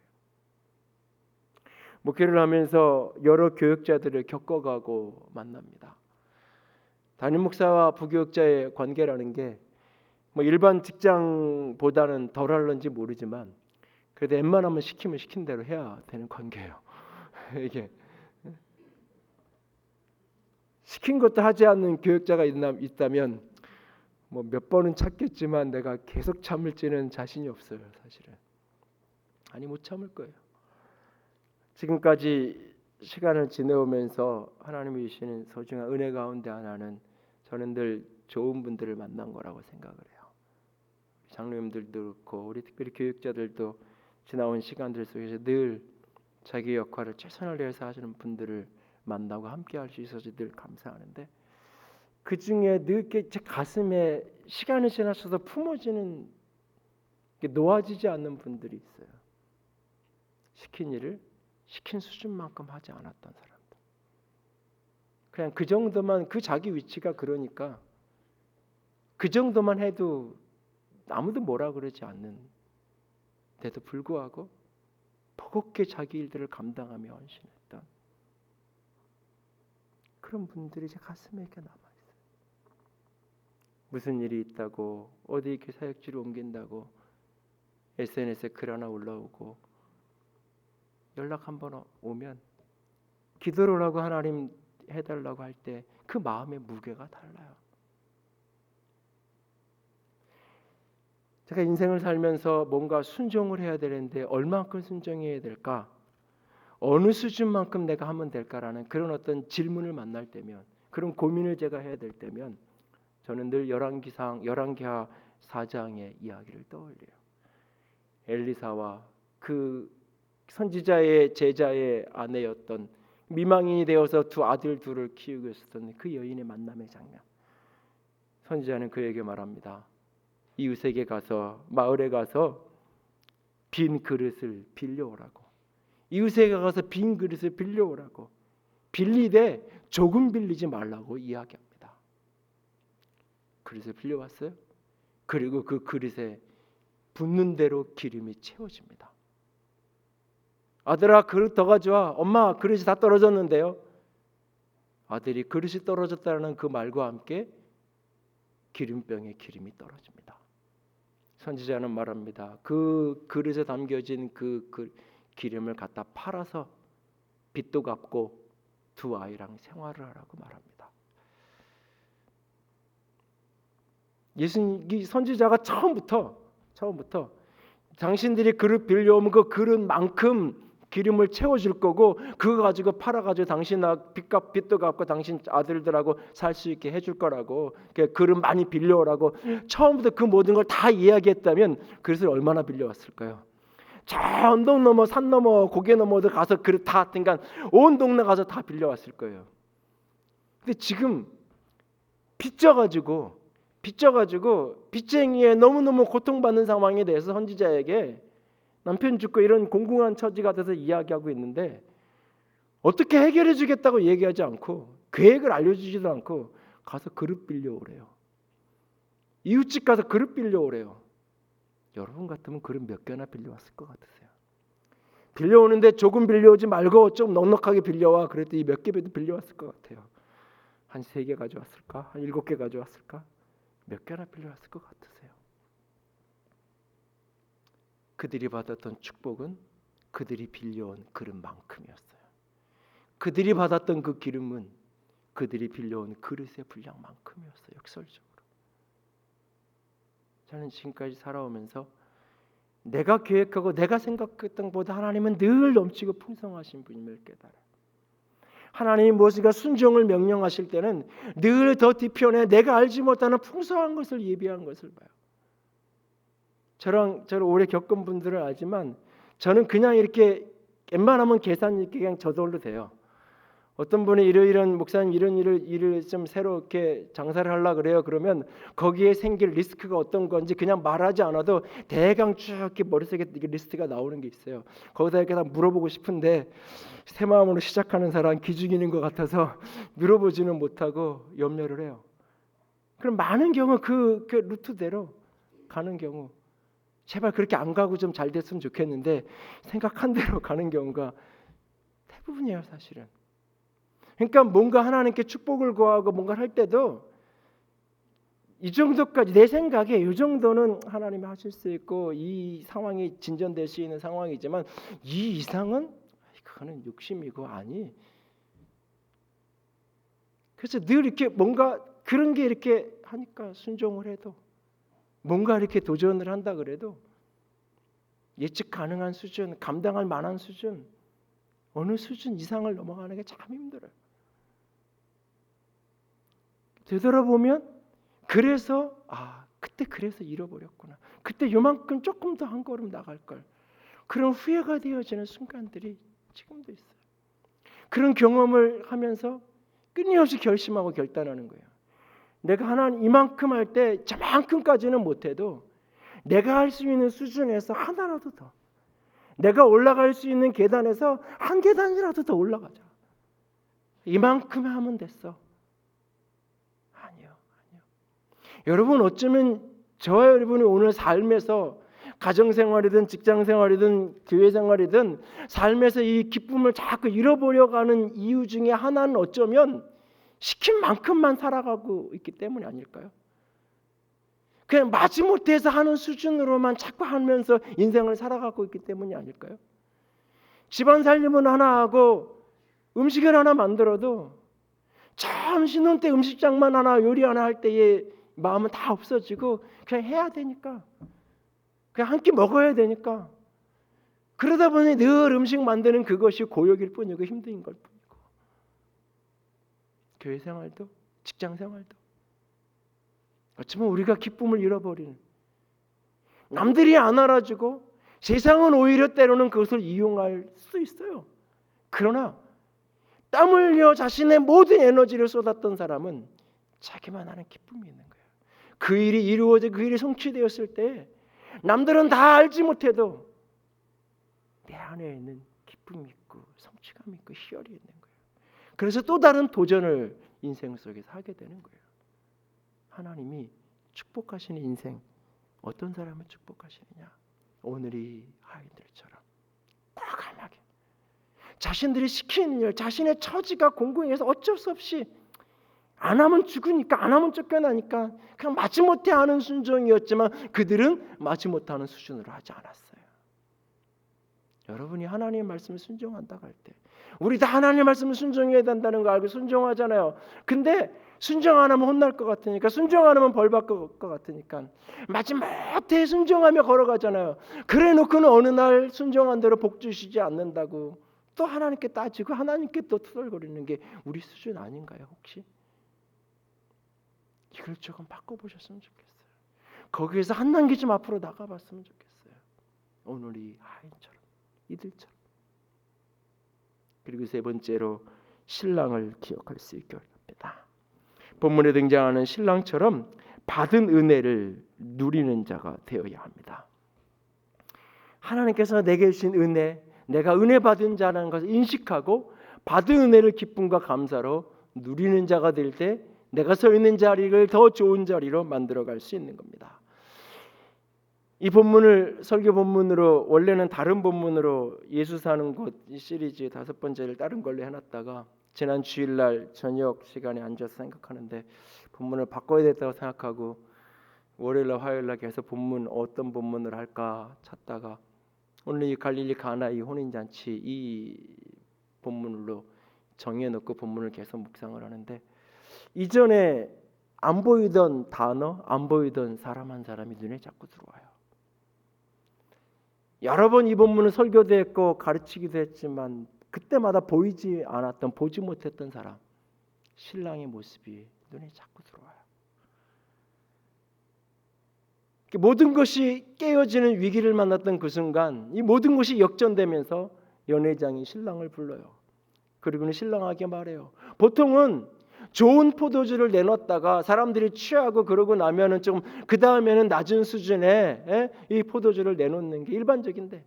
목회를 하면서 여러 교역자들을 겪어가고 만납니다. 담임 목사와 부교역자의 관계라는 게 뭐 일반 직장보다는 덜할런지 모르지만 그래도 웬만하면 시키면 시킨 대로 해야 되는 관계예요. 이게 시킨 것도 하지 않는 교역자가 있다면 뭐 몇 번은 참겠지만 내가 계속 참을지는 자신이 없어요. 사실은 아니 못 참을 거예요. 지금까지 시간을 지내오면서 하나님이 주시는 소중한 은혜 가운데 하나는 저는 늘 좋은 분들을 만난 거라고 생각을 해요. 장로님들도 그렇고 우리 특별히 교육자들도 지나온 시간들 속에서 늘 자기 역할을 최선을 다해서 하시는 분들을 만나고 함께 할 수 있어서 늘 감사하는데 그 중에 늘 제 가슴에 시간이 지나서도 품어지는 놓아지지 않는 분들이 있어요. 시킨 일을 시킨 수준만큼 하지 않았던 사람들. 그냥 그 정도만 그 자기 위치가 그러니까 그 정도만 해도 아무도 뭐라 그러지 않는데도 불구하고 버겁게 자기 일들을 감당하며 헌신했던 그런 분들이 제 가슴에 이렇게 남아있어요. 무슨 일이 있다고 어디 이렇게 사역지를 옮긴다고 SNS에 글 하나 올라오고 연락 한번 오면 기도를 하고 하나님 해달라고 할 때 그 마음의 무게가 달라요. 제가 인생을 살면서 뭔가 순종을 해야 되는데 얼마만큼 순종해야 될까? 어느 수준만큼 내가 하면 될까라는 그런 어떤 질문을 만날 때면 그런 고민을 제가 해야 될 때면 저는 늘 열왕기하 4장의 이야기를 떠올려요. 엘리사와 그 선지자의 제자의 아내였던 미망인이 되어서 두 아들 둘을 키우고 있었던 그 여인의 만남의 장면. 선지자는 그에게 말합니다. 이웃에게 가서 마을에 가서 빈 그릇을 빌려오라고. 이웃에게 가서 빈 그릇을 빌려오라고. 빌리되 조금 빌리지 말라고 이야기합니다. 그릇에 빌려왔어요. 그리고 그 그릇에 붓는 대로 기름이 채워집니다. 아들아 그릇 더 가져와. 엄마 그릇이 다 떨어졌는데요. 아들이 그릇이 떨어졌다는 그 말과 함께 기름병에 기름이 떨어집니다. 선지자는 말합니다. 그 그릇에 담겨진 그 기름을 갖다 팔아서 빚도 갚고 두 아이랑 생활을 하라고 말합니다. 이 선지자가 처음부터 당신들이 그릇 빌려오면 그 그릇만큼 기름을 채워줄 거고 그거 가지고 팔아가지고 당신 빚도 갚고 당신 아들들하고 살 수 있게 해줄 거라고 그릇 많이 빌려오라고 처음부터 그 모든 걸 다 이야기했다면 그릇을 얼마나 빌려왔을까요? 저 언덕 넘어 산 넘어 고개 넘어도 가서 그릇 다 하여튼간 온 동네 가서 다 빌려왔을 거예요. 근데 지금 빚져가지고 빚쟁이에 너무너무 고통받는 상황에 대해서 선지자에게 남편 죽고 이런 공공한 처지가 돼서 이야기하고 있는데 어떻게 해결해 주겠다고 얘기하지 않고 계획을 알려주지도 않고 가서 그릇 빌려오래요. 이웃집 가서 그릇 빌려오래요. 여러분 같으면 그릇 몇 개나 빌려왔을 것 같으세요? 빌려오는데 조금 빌려오지 말고 좀 넉넉하게 빌려와. 그랬더니 몇 개 빌려왔을 것 같아요. 한 3개 가져왔을까? 한 7개 가져왔을까? 몇 개나 빌려왔을 것 같으세요? 그들이 받았던 축복은 그들이 빌려온 그릇만큼이었어요. 그들이 받았던 그 기름은 그들이 빌려온 그릇의 분량만큼이었어요. 역설적으로. 저는 지금까지 살아오면서 내가 계획하고 내가 생각했던 것보다 하나님은 늘 넘치고 풍성하신 분임을 깨달아요. 하나님이 무엇인가 순종을 명령하실 때는 늘 더 뒤편에 내가 알지 못하는 풍성한 것을 예비한 것을 봐요. 저를 오래 겪은 분들은 알지만 저는 그냥 이렇게 웬만하면 계산 이렇게 그냥 저절로 돼요. 어떤 분이 이런 목사님 이런 일을 좀 새로 이렇게 장사를 하려고 그래요. 그러면 거기에 생길 리스크가 어떤 건지 그냥 말하지 않아도 대강 쭉 이렇게 머릿속에 리스트가 나오는 게 있어요. 거기다 이렇게 다 물어보고 싶은데 새 마음으로 시작하는 사람 기죽이는 것 같아서 물어보지는 못하고 염려를 해요. 그럼 많은 경우 그 루트대로 가는 경우 제발 그렇게 안 가고 좀 잘 됐으면 좋겠는데 생각한 대로 가는 경우가 대부분이에요, 사실은. 그러니까 뭔가 하나님께 축복을 구하고 뭔가를 할 때도 이 정도까지 내 생각에 이 정도는 하나님이 하실 수 있고 이 상황이 진전될 수 있는 상황이지만 이 이상은 그거는 욕심이고 아니. 그래서 늘 이렇게 뭔가 그런 게 이렇게 하니까 순종을 해도 뭔가 이렇게 도전을 한다 그래도 예측 가능한 수준, 감당할 만한 수준, 어느 수준 이상을 넘어가는 게 참 힘들어요. 되돌아보면 그래서 그때 그래서 잃어버렸구나. 그때 요만큼 조금 더 한 걸음 나갈 걸. 그런 후회가 되어지는 순간들이 지금도 있어요. 그런 경험을 하면서 끊임없이 결심하고 결단하는 거예요. 내가 하나님 이만큼 할 때 저만큼까지는 못해도 내가 할 수 있는 수준에서 하나라도 더 내가 올라갈 수 있는 계단에서 한 계단이라도 더 올라가자. 이만큼 하면 됐어. 아니요. 여러분 어쩌면 저와 여러분이 오늘 삶에서 가정생활이든 직장생활이든 교회생활이든 삶에서 이 기쁨을 자꾸 잃어버려가는 이유 중에 하나는 어쩌면 시킨 만큼만 살아가고 있기 때문이 아닐까요? 그냥 마지못해서 하는 수준으로만 자꾸 하면서 인생을 살아가고 있기 때문이 아닐까요? 집안 살림은 하나 하고 음식을 하나 만들어도 참 신혼 때 음식장만 하나 요리 하나 할 때의 마음은 다 없어지고 그냥 해야 되니까 그냥 한 끼 먹어야 되니까 그러다 보니 늘 음식 만드는 그것이 고역일 뿐이고 힘든 걸 뿐이고 교회 생활도 직장 생활도 어쩌면 우리가 기쁨을 잃어버리는 남들이 안 알아주고 세상은 오히려 때로는 그것을 이용할 수 있어요. 그러나 땀 흘려 자신의 모든 에너지를 쏟았던 사람은 자기만 아는 기쁨이 있는 거예요. 그 일이 이루어져 그 일이 성취되었을 때 남들은 다 알지 못해도 내 안에 있는 기쁨이 있고 성취감 있고 희열이 있는 거예요. 그래서 또 다른 도전을 인생 속에서 하게 되는 거예요. 하나님이 축복하시는 인생, 어떤 사람을 축복하시느냐? 오늘이 아이들처럼 과감하게 자신들이 시키는 일, 자신의 처지가 공공해서 어쩔 수 없이 안 하면 죽으니까, 안 하면 쫓겨나니까 그냥 마지못해 하는 순종이었지만 그들은 마지못하는 수준으로 하지 않았어요. 여러분이 하나님의 말씀을 순종한다고 할 때 우리 다 하나님의 말씀을 순종해야 된다는 거 알고 순종하잖아요. 근데 순종 안 하면 혼날 것 같으니까, 순종 안 하면 벌 받을 것 같으니까 마지못해 순종하며 걸어가잖아요. 그래 놓고는 어느 날 순종한 대로 복 주시지 않는다고 또 하나님께 따지고 하나님께 또 투덜거리는 게 우리 수준 아닌가요 혹시? 이걸 조금 바꿔보셨으면 좋겠어요. 거기에서 한 단계 좀 앞으로 나가봤으면 좋겠어요. 오늘이 하인처럼, 이들처럼. 그리고 세 번째로 신랑을 기억할 수 있게 합니다. 본문에 등장하는 신랑처럼 받은 은혜를 누리는 자가 되어야 합니다. 하나님께서 내게 주신 은혜, 내가 은혜 받은 자라는 것을 인식하고 받은 은혜를 기쁨과 감사로 누리는 자가 될 때 내가 서 있는 자리를 더 좋은 자리로 만들어갈 수 있는 겁니다. 이 본문을 설교 본문으로, 원래는 다른 본문으로 예수 사는 곳 이 시리즈 5번째를 다른 걸로 해놨다가 지난 주일날 저녁 시간에 앉아서 생각하는데 본문을 바꿔야 됐다고 생각하고 월요일날 화요일날 계속 본문 어떤 본문을 할까 찾다가 오늘 이 갈릴리 가나 이 혼인잔치 이 본문으로 정해놓고 본문을 계속 묵상을 하는데 이전에 안 보이던 단어, 안 보이던 사람 한 사람이 눈에 자꾸 들어와요. 여러 번 이 본문은 설교도 했고 가르치기도 했지만 그때마다 보이지 않았던, 보지 못했던 사람, 신랑의 모습이 눈에 자꾸 들어와요. 모든 것이 깨어지는 위기를 만났던 그 순간 이 모든 것이 역전되면서 연회장이 신랑을 불러요. 그리고는 신랑에게 말해요. 보통은 좋은 포도주를 내놨다가 사람들이 취하고 그러고 나면은 좀 그 다음에는 낮은 수준의 이 포도주를 내놓는 게 일반적인데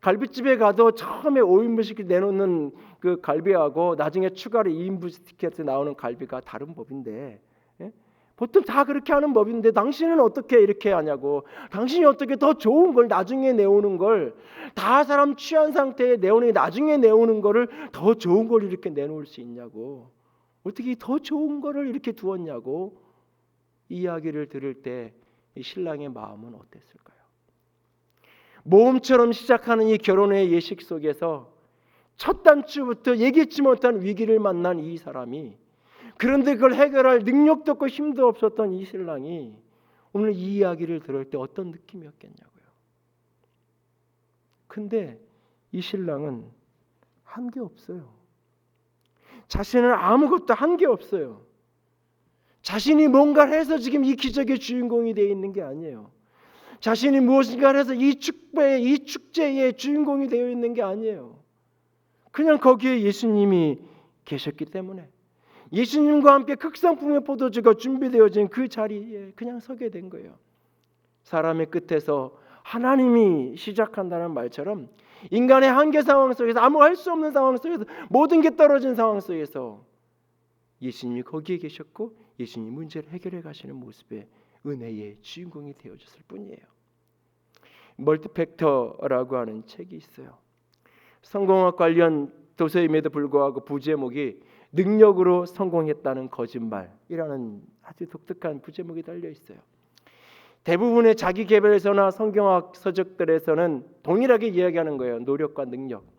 갈비집에 가도 처음에 5인분씩 내놓는 그 갈비하고 나중에 추가로 2인분 티켓에 나오는 갈비가 다른 법인데 보통 다 그렇게 하는 법인데 당신은 어떻게 이렇게 하냐고, 당신이 어떻게 더 좋은 걸 나중에 내오는 걸, 다 사람 취한 상태에 내오는 나중에 내오는 거를 더 좋은 걸 이렇게 내놓을 수 있냐고, 어떻게 더 좋은 거를 이렇게 두었냐고 이야기를 들을 때 이 신랑의 마음은 어땠을까요? 모험처럼 시작하는 이 결혼의 예식 속에서 첫 단추부터 예기치 못한 위기를 만난 이 사람이, 그런데 그걸 해결할 능력도 없고 힘도 없었던 이 신랑이 오늘 이 이야기를 들을 때 어떤 느낌이었겠냐고요. 근데 이 신랑은 한 게 없어요. 자신은 아무것도 한 게 없어요. 자신이 뭔가를 해서 지금 이 기적의 주인공이 되어 있는 게 아니에요. 자신이 무엇인가를 해서 이 축제의 주인공이 되어 있는 게 아니에요. 그냥 거기에 예수님이 계셨기 때문에 예수님과 함께 극상품의 포도주가 준비되어진 그 자리에 그냥 서게 된 거예요. 사람의 끝에서 하나님이 시작한다는 말처럼 인간의 한계 상황 속에서 아무 할 수 없는 상황 속에서 모든 게 떨어진 상황 속에서 예수님이 거기에 계셨고 예수님이 문제를 해결해 가시는 모습에 은혜의 주인공이 되어졌을 뿐이에요. 멀티팩터라고 하는 책이 있어요. 성공학 관련 도서임에도 불구하고 부제목이 능력으로 성공했다는 거짓말이라는 아주 독특한 부제목이 달려 있어요. 대부분의 자기계발서나 성경학 서적들에서는 동일하게 이야기하는 거예요. 노력과 능력.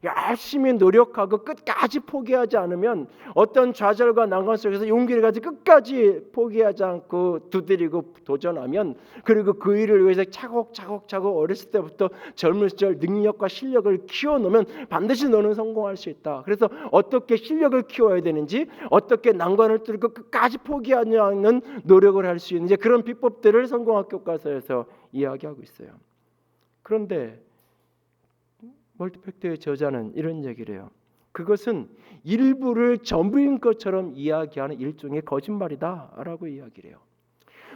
열심히 노력하고 끝까지 포기하지 않으면 어떤 좌절과 난관 속에서 용기를 가지고 끝까지 포기하지 않고 두드리고 도전하면, 그리고 그 일을 위해서 차곡차곡 어렸을 때부터 젊은 시절 능력과 실력을 키워놓으면 반드시 너는 성공할 수 있다. 그래서 어떻게 실력을 키워야 되는지, 어떻게 난관을 뚫고 끝까지 포기하지 않는 노력을 할 수 있는지, 그런 비법들을 성공학 교과서에서 이야기하고 있어요. 그런데 멀티팩터의 저자는 이런 얘기를 해요. 그것은 일부를 전부인 것처럼 이야기하는 일종의 거짓말이다라고 이야기를 해요.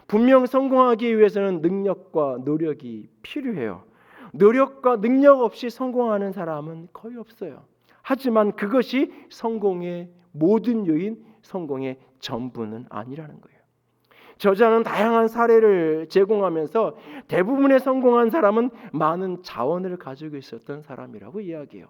분명 성공하기 위해서는 능력과 노력이 필요해요. 노력과 능력 없이 성공하는 사람은 거의 없어요. 하지만 그것이 성공의 모든 요인, 성공의 전부는 아니라는 거예요. 저자는 다양한 사례를 제공하면서 대부분의 성공한 사람은 많은 자원을 가지고 있었던 사람이라고 이야기해요.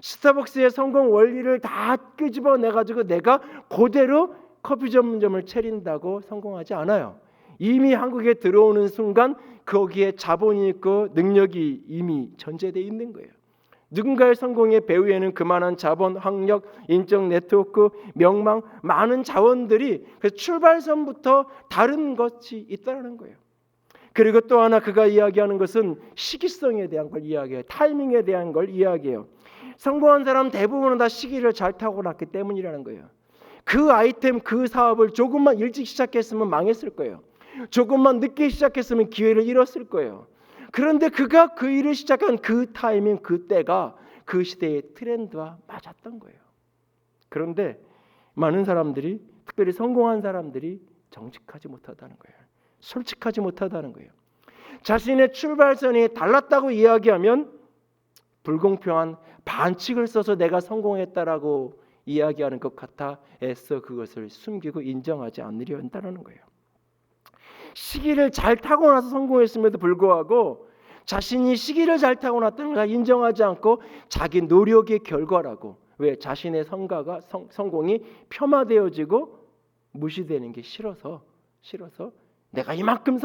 스타벅스의 성공 원리를 다 끄집어내 가지고 내가 그대로 커피 전문점을 차린다고 성공하지 않아요. 이미 한국에 들어오는 순간 거기에 자본이 있고 능력이 이미 전제되어 있는 거예요. 누군가의 성공의 배후에는 그만한 자본, 학력, 인적 네트워크, 명망, 많은 자원들이 그 출발선부터 다른 것이 있다는 거예요. 그리고 또 하나 그가 이야기하는 것은 시기성에 대한 걸 이야기해요. 타이밍에 대한 걸 이야기해요. 성공한 사람 대부분은 다 시기를 잘 타고났기 때문이라는 거예요. 그 아이템, 그 사업을 조금만 일찍 시작했으면 망했을 거예요. 조금만 늦게 시작했으면 기회를 잃었을 거예요. 그런데 그가 그 일을 시작한 그 타이밍, 그 때가 그 시대의 트렌드와 맞았던 거예요. 그런데 많은 사람들이, 특별히 성공한 사람들이 정직하지 못하다는 거예요. 솔직하지 못하다는 거예요. 자신의 출발선이 달랐다고 이야기하면 불공평한 반칙을 써서 내가 성공했다라고 이야기하는 것 같아 애써 그것을 숨기고 인정하지 않으려 한다는 거예요. 시기를 잘 타고나서 성공했음에도 불구하고 자신이 시기를 잘 타고났다는 걸 인정하지 않고 자기 노력의 결과라고, 왜 자신의 성공이 폄하되어지고 무시되는 게 싫어서 내가 이만큼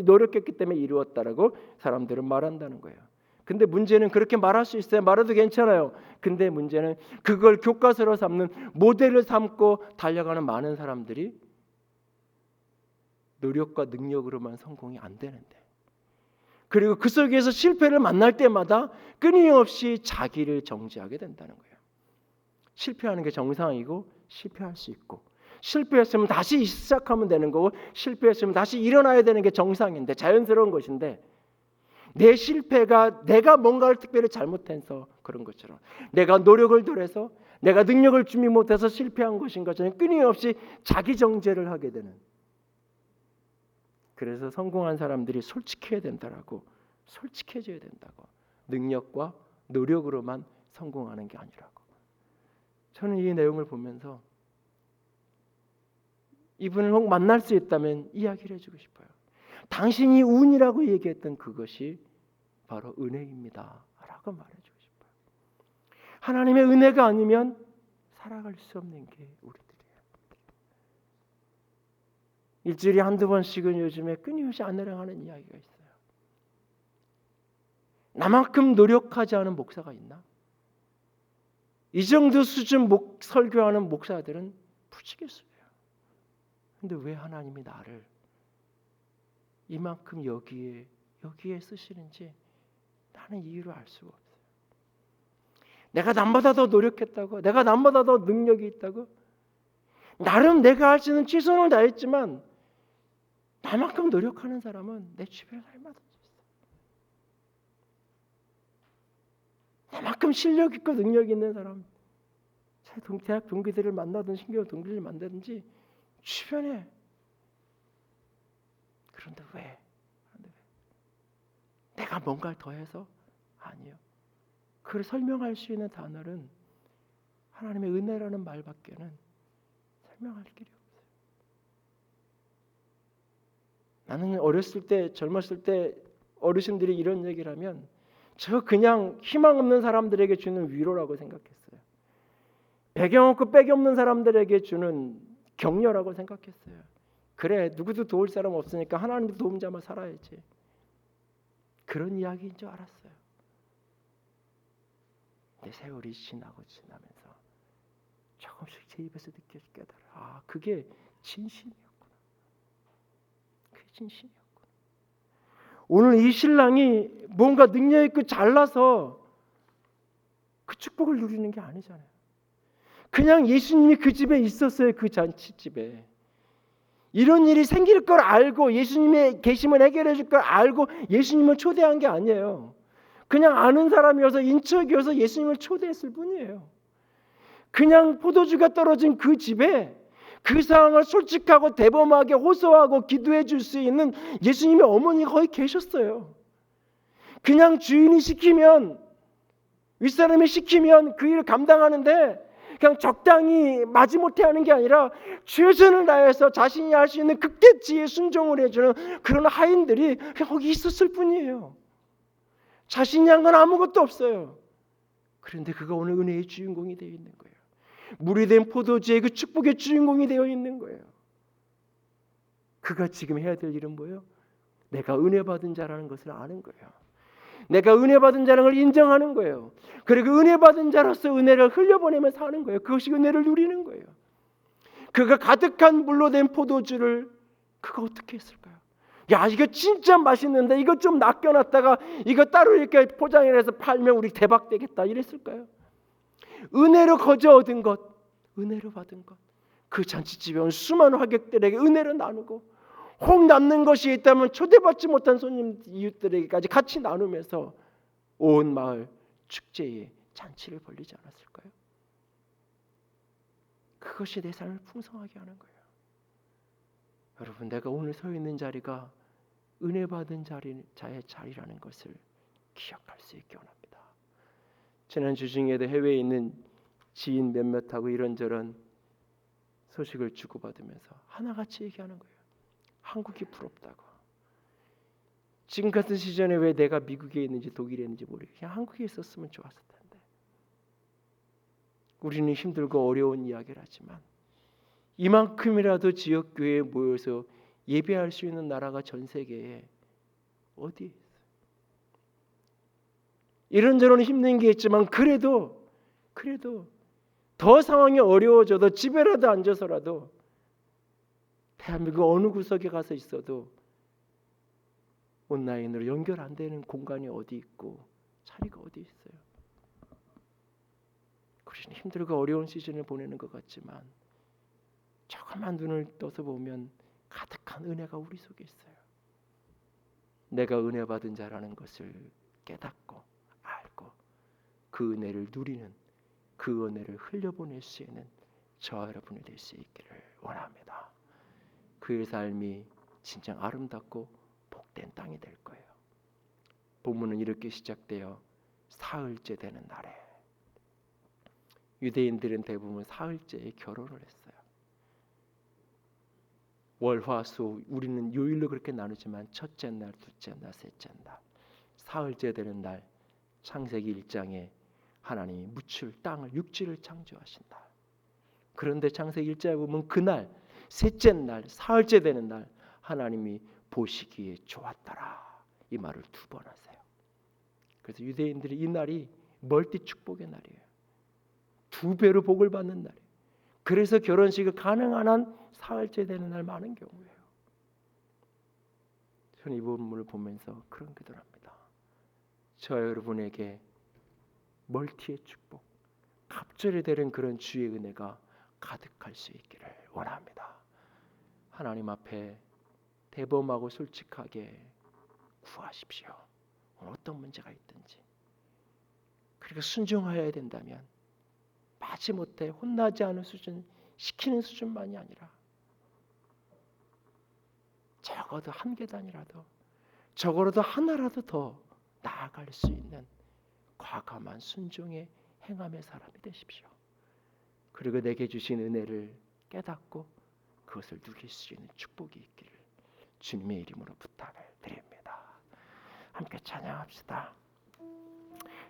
노력했기 때문에 이루었다라고 사람들은 말한다는 거예요. 근데 문제는 그렇게 말할 수 있어요. 말해도 괜찮아요. 근데 문제는 그걸 교과서로 삼는, 모델을 삼고 달려가는 많은 사람들이 노력과 능력으로만 성공이 안 되는데, 그리고 그 속에서 실패를 만날 때마다 끊임없이 자기를 정지하게 된다는 거예요. 실패하는 게 정상이고 실패할 수 있고, 실패했으면 다시 시작하면 되는 거고, 실패했으면 다시 일어나야 되는 게 정상인데, 자연스러운 것인데, 내 실패가 내가 뭔가를 특별히 잘못해서 그런 것처럼, 내가 노력을 덜해서, 내가 능력을 준비 못해서 실패한 것인 것처럼 끊임없이 자기 정죄를 하게 되는. 그래서 성공한 사람들이 솔직해야 된다라고, 솔직해져야 된다고, 능력과 노력으로만 성공하는 게 아니라고. 저는 이 내용을 보면서 이분을 혹 만날 수 있다면 이야기를 해주고 싶어요. 당신이 운이라고 얘기했던 그것이 바로 은혜입니다 라고 말해주고 싶어요. 하나님의 은혜가 아니면 살아갈 수 없는 게 우리들이에요. 일주일에 한두 번씩은 요즘에 끊임없이 아내랑 이야기가 있어요. 나만큼 노력하지 않은 목사가 있나? 이 정도 수준 설교하는 목사들은 부지기수예요. 근데 왜 하나님이 나를 이만큼 여기에 쓰시는지 나는 이유를 알 수가 없어요. 내가 남보다 더 노력했다고, 내가 남보다 더 능력이 있다고, 나름 내가 할 수 있는 최선을 다했지만 나만큼 노력하는 사람은 내 주변에 얼마나 있어. 나만큼 실력 있고 능력 있는 사람, 대학 동기들을 만나든 신규 동기를 만나든지 주변에. 그런데 왜? 내가 뭔가를 더해서? 아니요. 그걸 설명할 수 있는 단어는 하나님의 은혜라는 말밖에는 설명할 길이 없어요. 나는 어렸을 때, 젊었을 때 어르신들이 이런 얘기를 하면 저 그냥 희망 없는 사람들에게 주는 위로라고 생각했어요. 배경 없고 백이 없는 사람들에게 주는 격려라고 생각했어요. 그래, 누구도 도울 사람 없으니까 하나님도 도움 삼아 살아야지. 그런 이야기인 줄 알았어요. 내 세월이 지나면서 조금씩 제 입에서 깨달아. 그게 진심이었구나. 그게 진심이었구나. 오늘 이 신랑이 뭔가 능력 있고 잘나서 그 축복을 누리는 게 아니잖아요. 그냥 예수님이 그 집에 있었어요. 그 잔치집에. 이런 일이 생길 걸 알고 예수님의 계심을 해결해 줄 걸 알고 예수님을 초대한 게 아니에요. 그냥 아는 사람이어서 인척이어서 예수님을 초대했을 뿐이에요. 그냥 포도주가 떨어진 그 집에 그 상황을 솔직하고 대범하게 호소하고 기도해 줄 수 있는 예수님의 어머니가 거기 계셨어요. 그냥 주인이 시키면, 윗사람이 시키면 그 일을 감당하는데 그냥 적당히 마지못해 하는 게 아니라 최선을 다해서 자신이 할 수 있는 극대치의 순종을 해주는 그런 하인들이 그냥 거기 있었을 뿐이에요. 자신이 한 건 아무것도 없어요. 그런데 그가 오늘 은혜의 주인공이 되어 있는 거예요. 물이 된 포도주의 그 축복의 주인공이 되어 있는 거예요. 그가 지금 해야 될 일은 뭐예요? 내가 은혜 받은 자라는 것을 아는 거예요. 내가 은혜 받은 자라는 걸 인정하는 거예요. 그리고 은혜 받은 자로서 은혜를 흘려보내면서 사는 거예요. 그것이 은혜를 누리는 거예요. 그가 가득한 물로 된 포도주를 그가 어떻게 했을까요? 야, 이거 진짜 맛있는데 이거 좀 낚여놨다가 이거 따로 이렇게 포장을 해서 팔면 우리 대박 되겠다 이랬을까요? 은혜로 거저 얻은 것, 은혜로 받은 것, 그 잔치집에 온 수많은 하객들에게 은혜를 나누고 혹 남는 것이 있다면 초대받지 못한 손님 이웃들에게까지 같이 나누면서 온 마을 축제에 잔치를 벌리지 않았을까요? 그것이 내 삶을 풍성하게 하는 거예요. 여러분, 내가 오늘 서 있는 자리가 은혜 받은 자의 자리라는 것을 기억할 수 있게 원합니다. 지난 주중에도 해외에 있는 지인 몇몇하고 이런저런 소식을 주고받으면서 하나같이 얘기하는 거예요. 한국이 부럽다고. 지금 같은 시즌에 왜 내가 미국에 있는지 독일에 있는지 모르겠어요. 그냥 한국에 있었으면 좋았을 텐데. 우리는 힘들고 어려운 이야기를 하지만 이만큼이라도 지역교회에 모여서 예배할 수 있는 나라가 전 세계에 어디에 있어요? 이런저런 힘든 게 있지만 그래도 더 상황이 어려워져도 집에라도 앉아서라도 대한민국 어느 구석에 가서 있어도 온라인으로 연결 안 되는 공간이 어디 있고 자리가 어디 있어요? 우리는 힘들고 어려운 시즌을 보내는 것 같지만 조금만 눈을 떠서 보면 가득한 은혜가 우리 속에 있어요. 내가 은혜 받은 자라는 것을 깨닫고 알고 그 은혜를 누리는, 그 은혜를 흘려보낼 수 있는 저와 여러분이 될 수 있기를 원합니다. 그의 삶이 진짜 아름답고 복된 땅이 될 거예요. 본문은 이렇게 시작되어 사흘째 되는 날에, 유대인들은 대부분 사흘째에 결혼을 했어요. 월화수, 우리는 요일로 그렇게 나누지만 첫째 날, 둘째 날, 셋째 날, 사흘째 되는 날, 창세기 1장에 하나님이 묻힐 땅을, 육지를 창조하신 날. 그런데 창세기 1장에 보면 그날 셋째 날, 사흘째 되는 날 하나님이 보시기에 좋았더라, 이 말을 2번 하세요. 그래서 유대인들이 이 날이 멀티 축복의 날이에요. 2배로 복을 받는 날이에요. 그래서 결혼식이 가능한 한 사흘째 되는 날 많은 경우예요. 저는 이 본문을 보면서 그런 기도를 합니다. 저와 여러분에게 멀티의 축복, 갑절이 되는 그런 주의 은혜가 가득할 수 있기를 원합니다. 하나님 앞에 대범하고 솔직하게 구하십시오. 어떤 문제가 있든지. 그리고 순종하여야 된다면 마지못해 혼나지 않은 수준, 시키는 수준만이 아니라 적어도 한 계단이라도, 적어도 하나라도 더 나아갈 수 있는 과감한 순종의 행함의 사람이 되십시오. 그리고 내게 주신 은혜를 깨닫고 그것을 누릴 수 있는 축복이 있기를 주님의 이름으로 부탁을 드립니다. 함께 찬양합시다.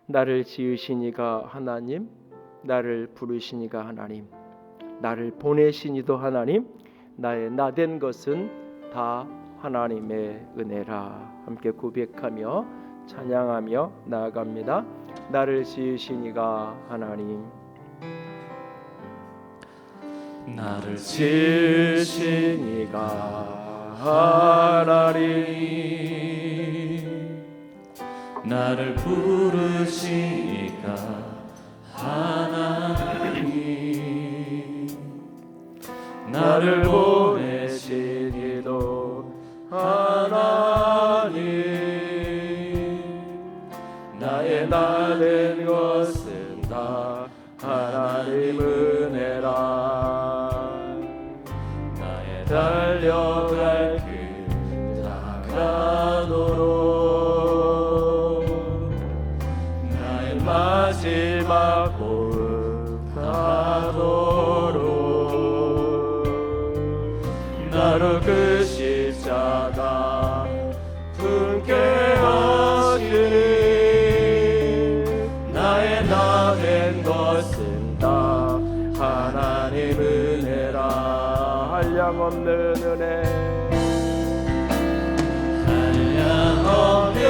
나를 지으신 이가 하나님, 나를 부르신 이가 하나님, 나를 보내신 이도 하나님, 나의 나된 것은 다 하나님의 은혜라. 함께 고백하며 찬양하며 나아갑니다. 나를 지으신 이가 하나님, 나를 지으신 이가 하나님, 나를 부르신 이가 하나님, 나를 보내신 이도 하나님, 나의 나된 것은 다 하나님 은혜라. 나의 달려갈 길 나가도록 나의 마지막 호흡 다 나로 그 십자가 품게 하신 나의 나 된 것은 다 하나님 은혜라. 한량없는 은혜, 한량없는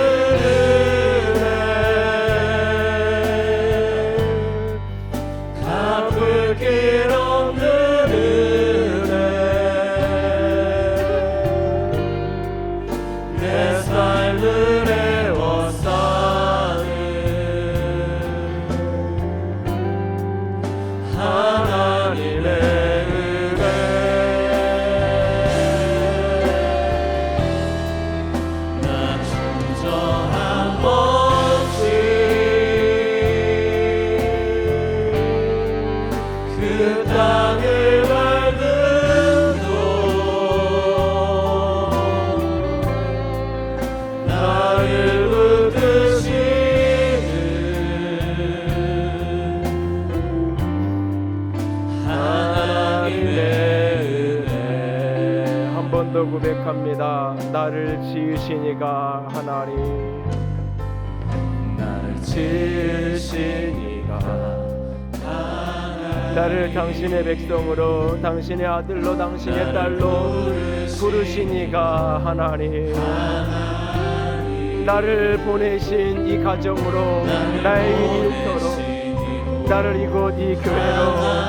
은혜 갚을 길 없는 은혜 내 삶을 애워싸는 하나님의 은혜. 나 충정한 법칙 그 땅을 밟음도 나를 붙드시는 하나님의 은혜. 한 번 더 고백합니다. 나를 지으시니가 하나님, 나를 지으시니가 나를 당신의 백성으로, 당신의 아들로, 당신의 딸로 부르시니가 하나님, 나를 보내신 이 가정으로, 나의 일터로, 나를 이곳 이 교회로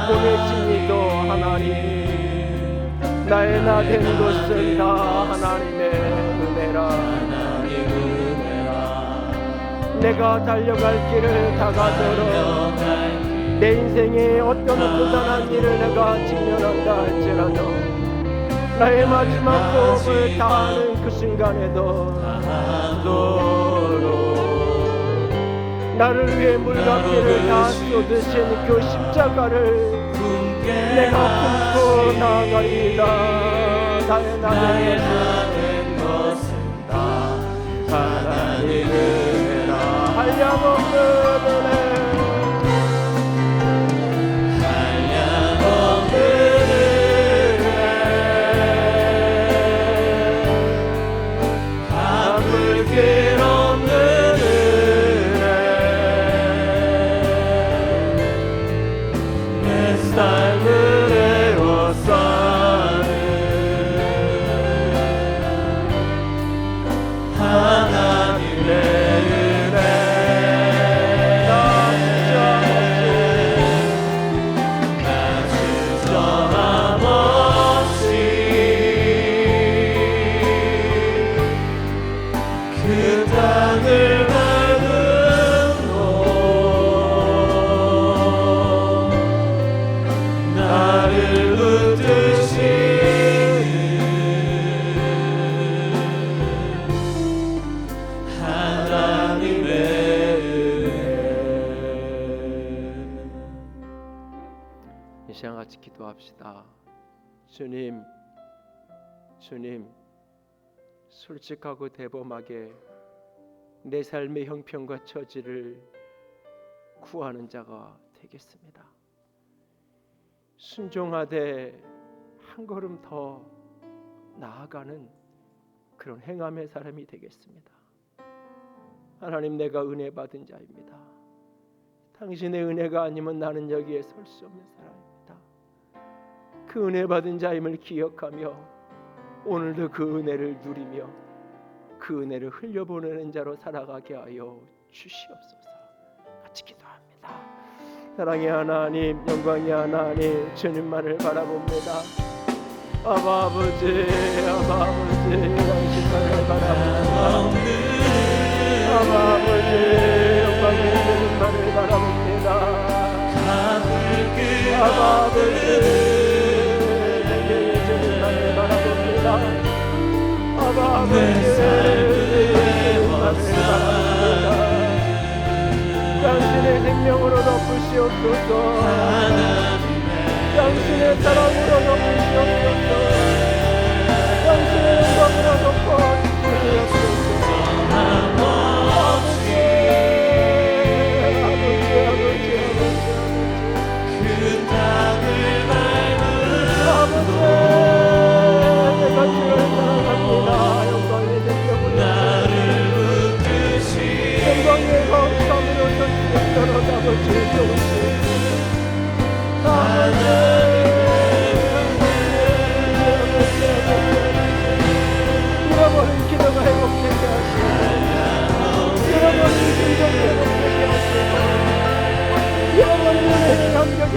보내시니도 하나님, 나의 나 된 것은 다 하나님의 은혜라. 내가 달려갈 길을 다 가도록 내 인생에 어떤 고단한 일을 내가 직면한다 할지라도 나의 마지막 호흡을 다하는 그 순간에도 나를 위해 물감기를 다 쏟으신 그 십자가를 내가 품고 나아가리이다. 나의 나된 것은 다 하나님의 은혜라. 한량없는 은혜, 한량없는 은혜 갚을 길 없는 은혜 내 삶을 애워싸는 하나님의 은혜. 나 주저함 없이 그 땅을 밟음도 나를 붙드시는 하나님의 은혜. 이 시간 같이 기도합시다. 주님, 솔직하고 대범하게 내 삶의 형편과 처지를 구하는 자가 되겠습니다. 순종하되 한 걸음 더 나아가는 그런 행함의 사람이 되겠습니다. 하나님, 내가 은혜 받은 자입니다. 당신의 은혜가 아니면 나는 여기에 설 수 없는 사람입니다. 그 은혜 받은 자임을 기억하며 오늘도 그 은혜를 누리며 그 은혜를 흘려보내는 자로 살아가게 하여 주시옵소서. 같이 기도합니다. 사랑의 하나님, 영광의 하나님, 주님만을 바라봅니다. 아바 아버지, 당신만을 바라봅니다. 아바 아버지, 영광의 주님만을 바라봅니다. 아바 아버지, 영광의 주님만을 바라봅니다. 아바 아버지, 주님만을 바라봅니다. 당신의 생명으로 덮으시옵소서. 당신의 사랑으로 덮으시옵소서. 당신의 영광으로 덮어주시옵소서. 아버지, 아버지, 아버지, 아버지, 아버지.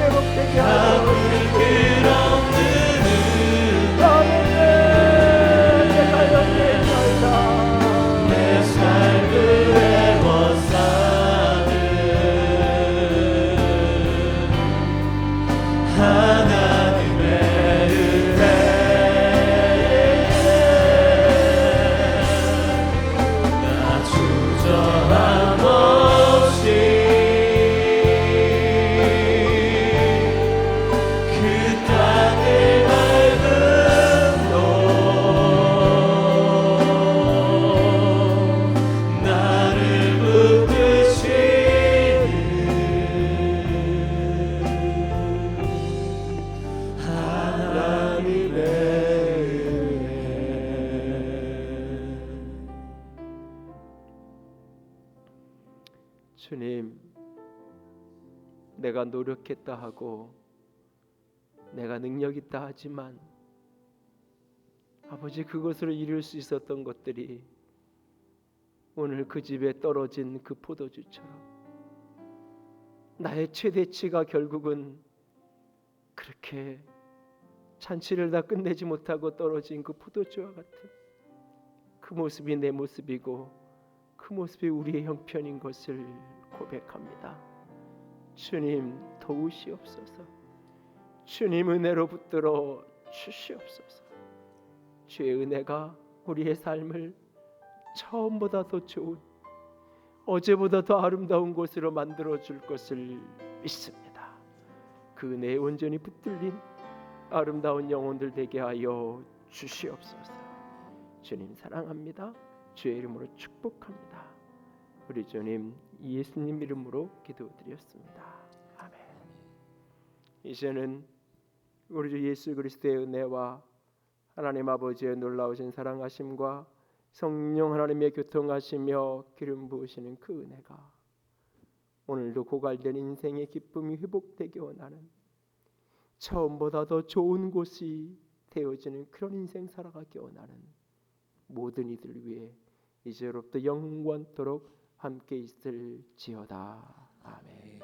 회복되게 하여 끌어들이는 아멘. 내가 영광이나이다. 내 삶을 애워싸는 하나님의 은혜 나 주저함 없이 그 땅을 밟음도 나를 붙드시는 하나님의 은혜. 주님, 내가 노력했다 하고 내가 능력 있다 하지만 아버지, 그것으로 이룰 수 있었던 것들이 오늘 그 집에 떨어진 그 포도주처럼 나의 최대치가 결국은 그렇게 잔치를 다 끝내지 못하고 떨어진 그 포도주와 같은 그 모습이 내 모습이고 그 모습이 우리의 형편인 것을 고백합니다. 주님, 도우시옵소서. 주님, 은혜로 붙들어 주시옵소서. 주의 은혜가 우리의 삶을 처음보다 더 좋은, 어제보다 더 아름다운 곳으로 만들어 줄 것을 믿습니다. 그 은혜에 온전히 붙들린 아름다운 영혼들 되게 하여 주시옵소서. 주님 사랑합니다. 주의 이름으로 축복합니다. 우리 주님 예수님 이름으로 기도드렸습니다. 아멘. 이제는 우리 주 예수 그리스도의 은혜와 하나님 아버지의 놀라우신 사랑하심과 성령 하나님의 교통하시며 기름 부으시는 그 은혜가 오늘도 고갈된 인생의 기쁨이 회복되기 원하는, 처음보다 더 좋은 곳이 되어지는 그런 인생 살아가기 원하는 모든 이들 위해 이제로부터 영원토록 함께 있을지어다. 아멘.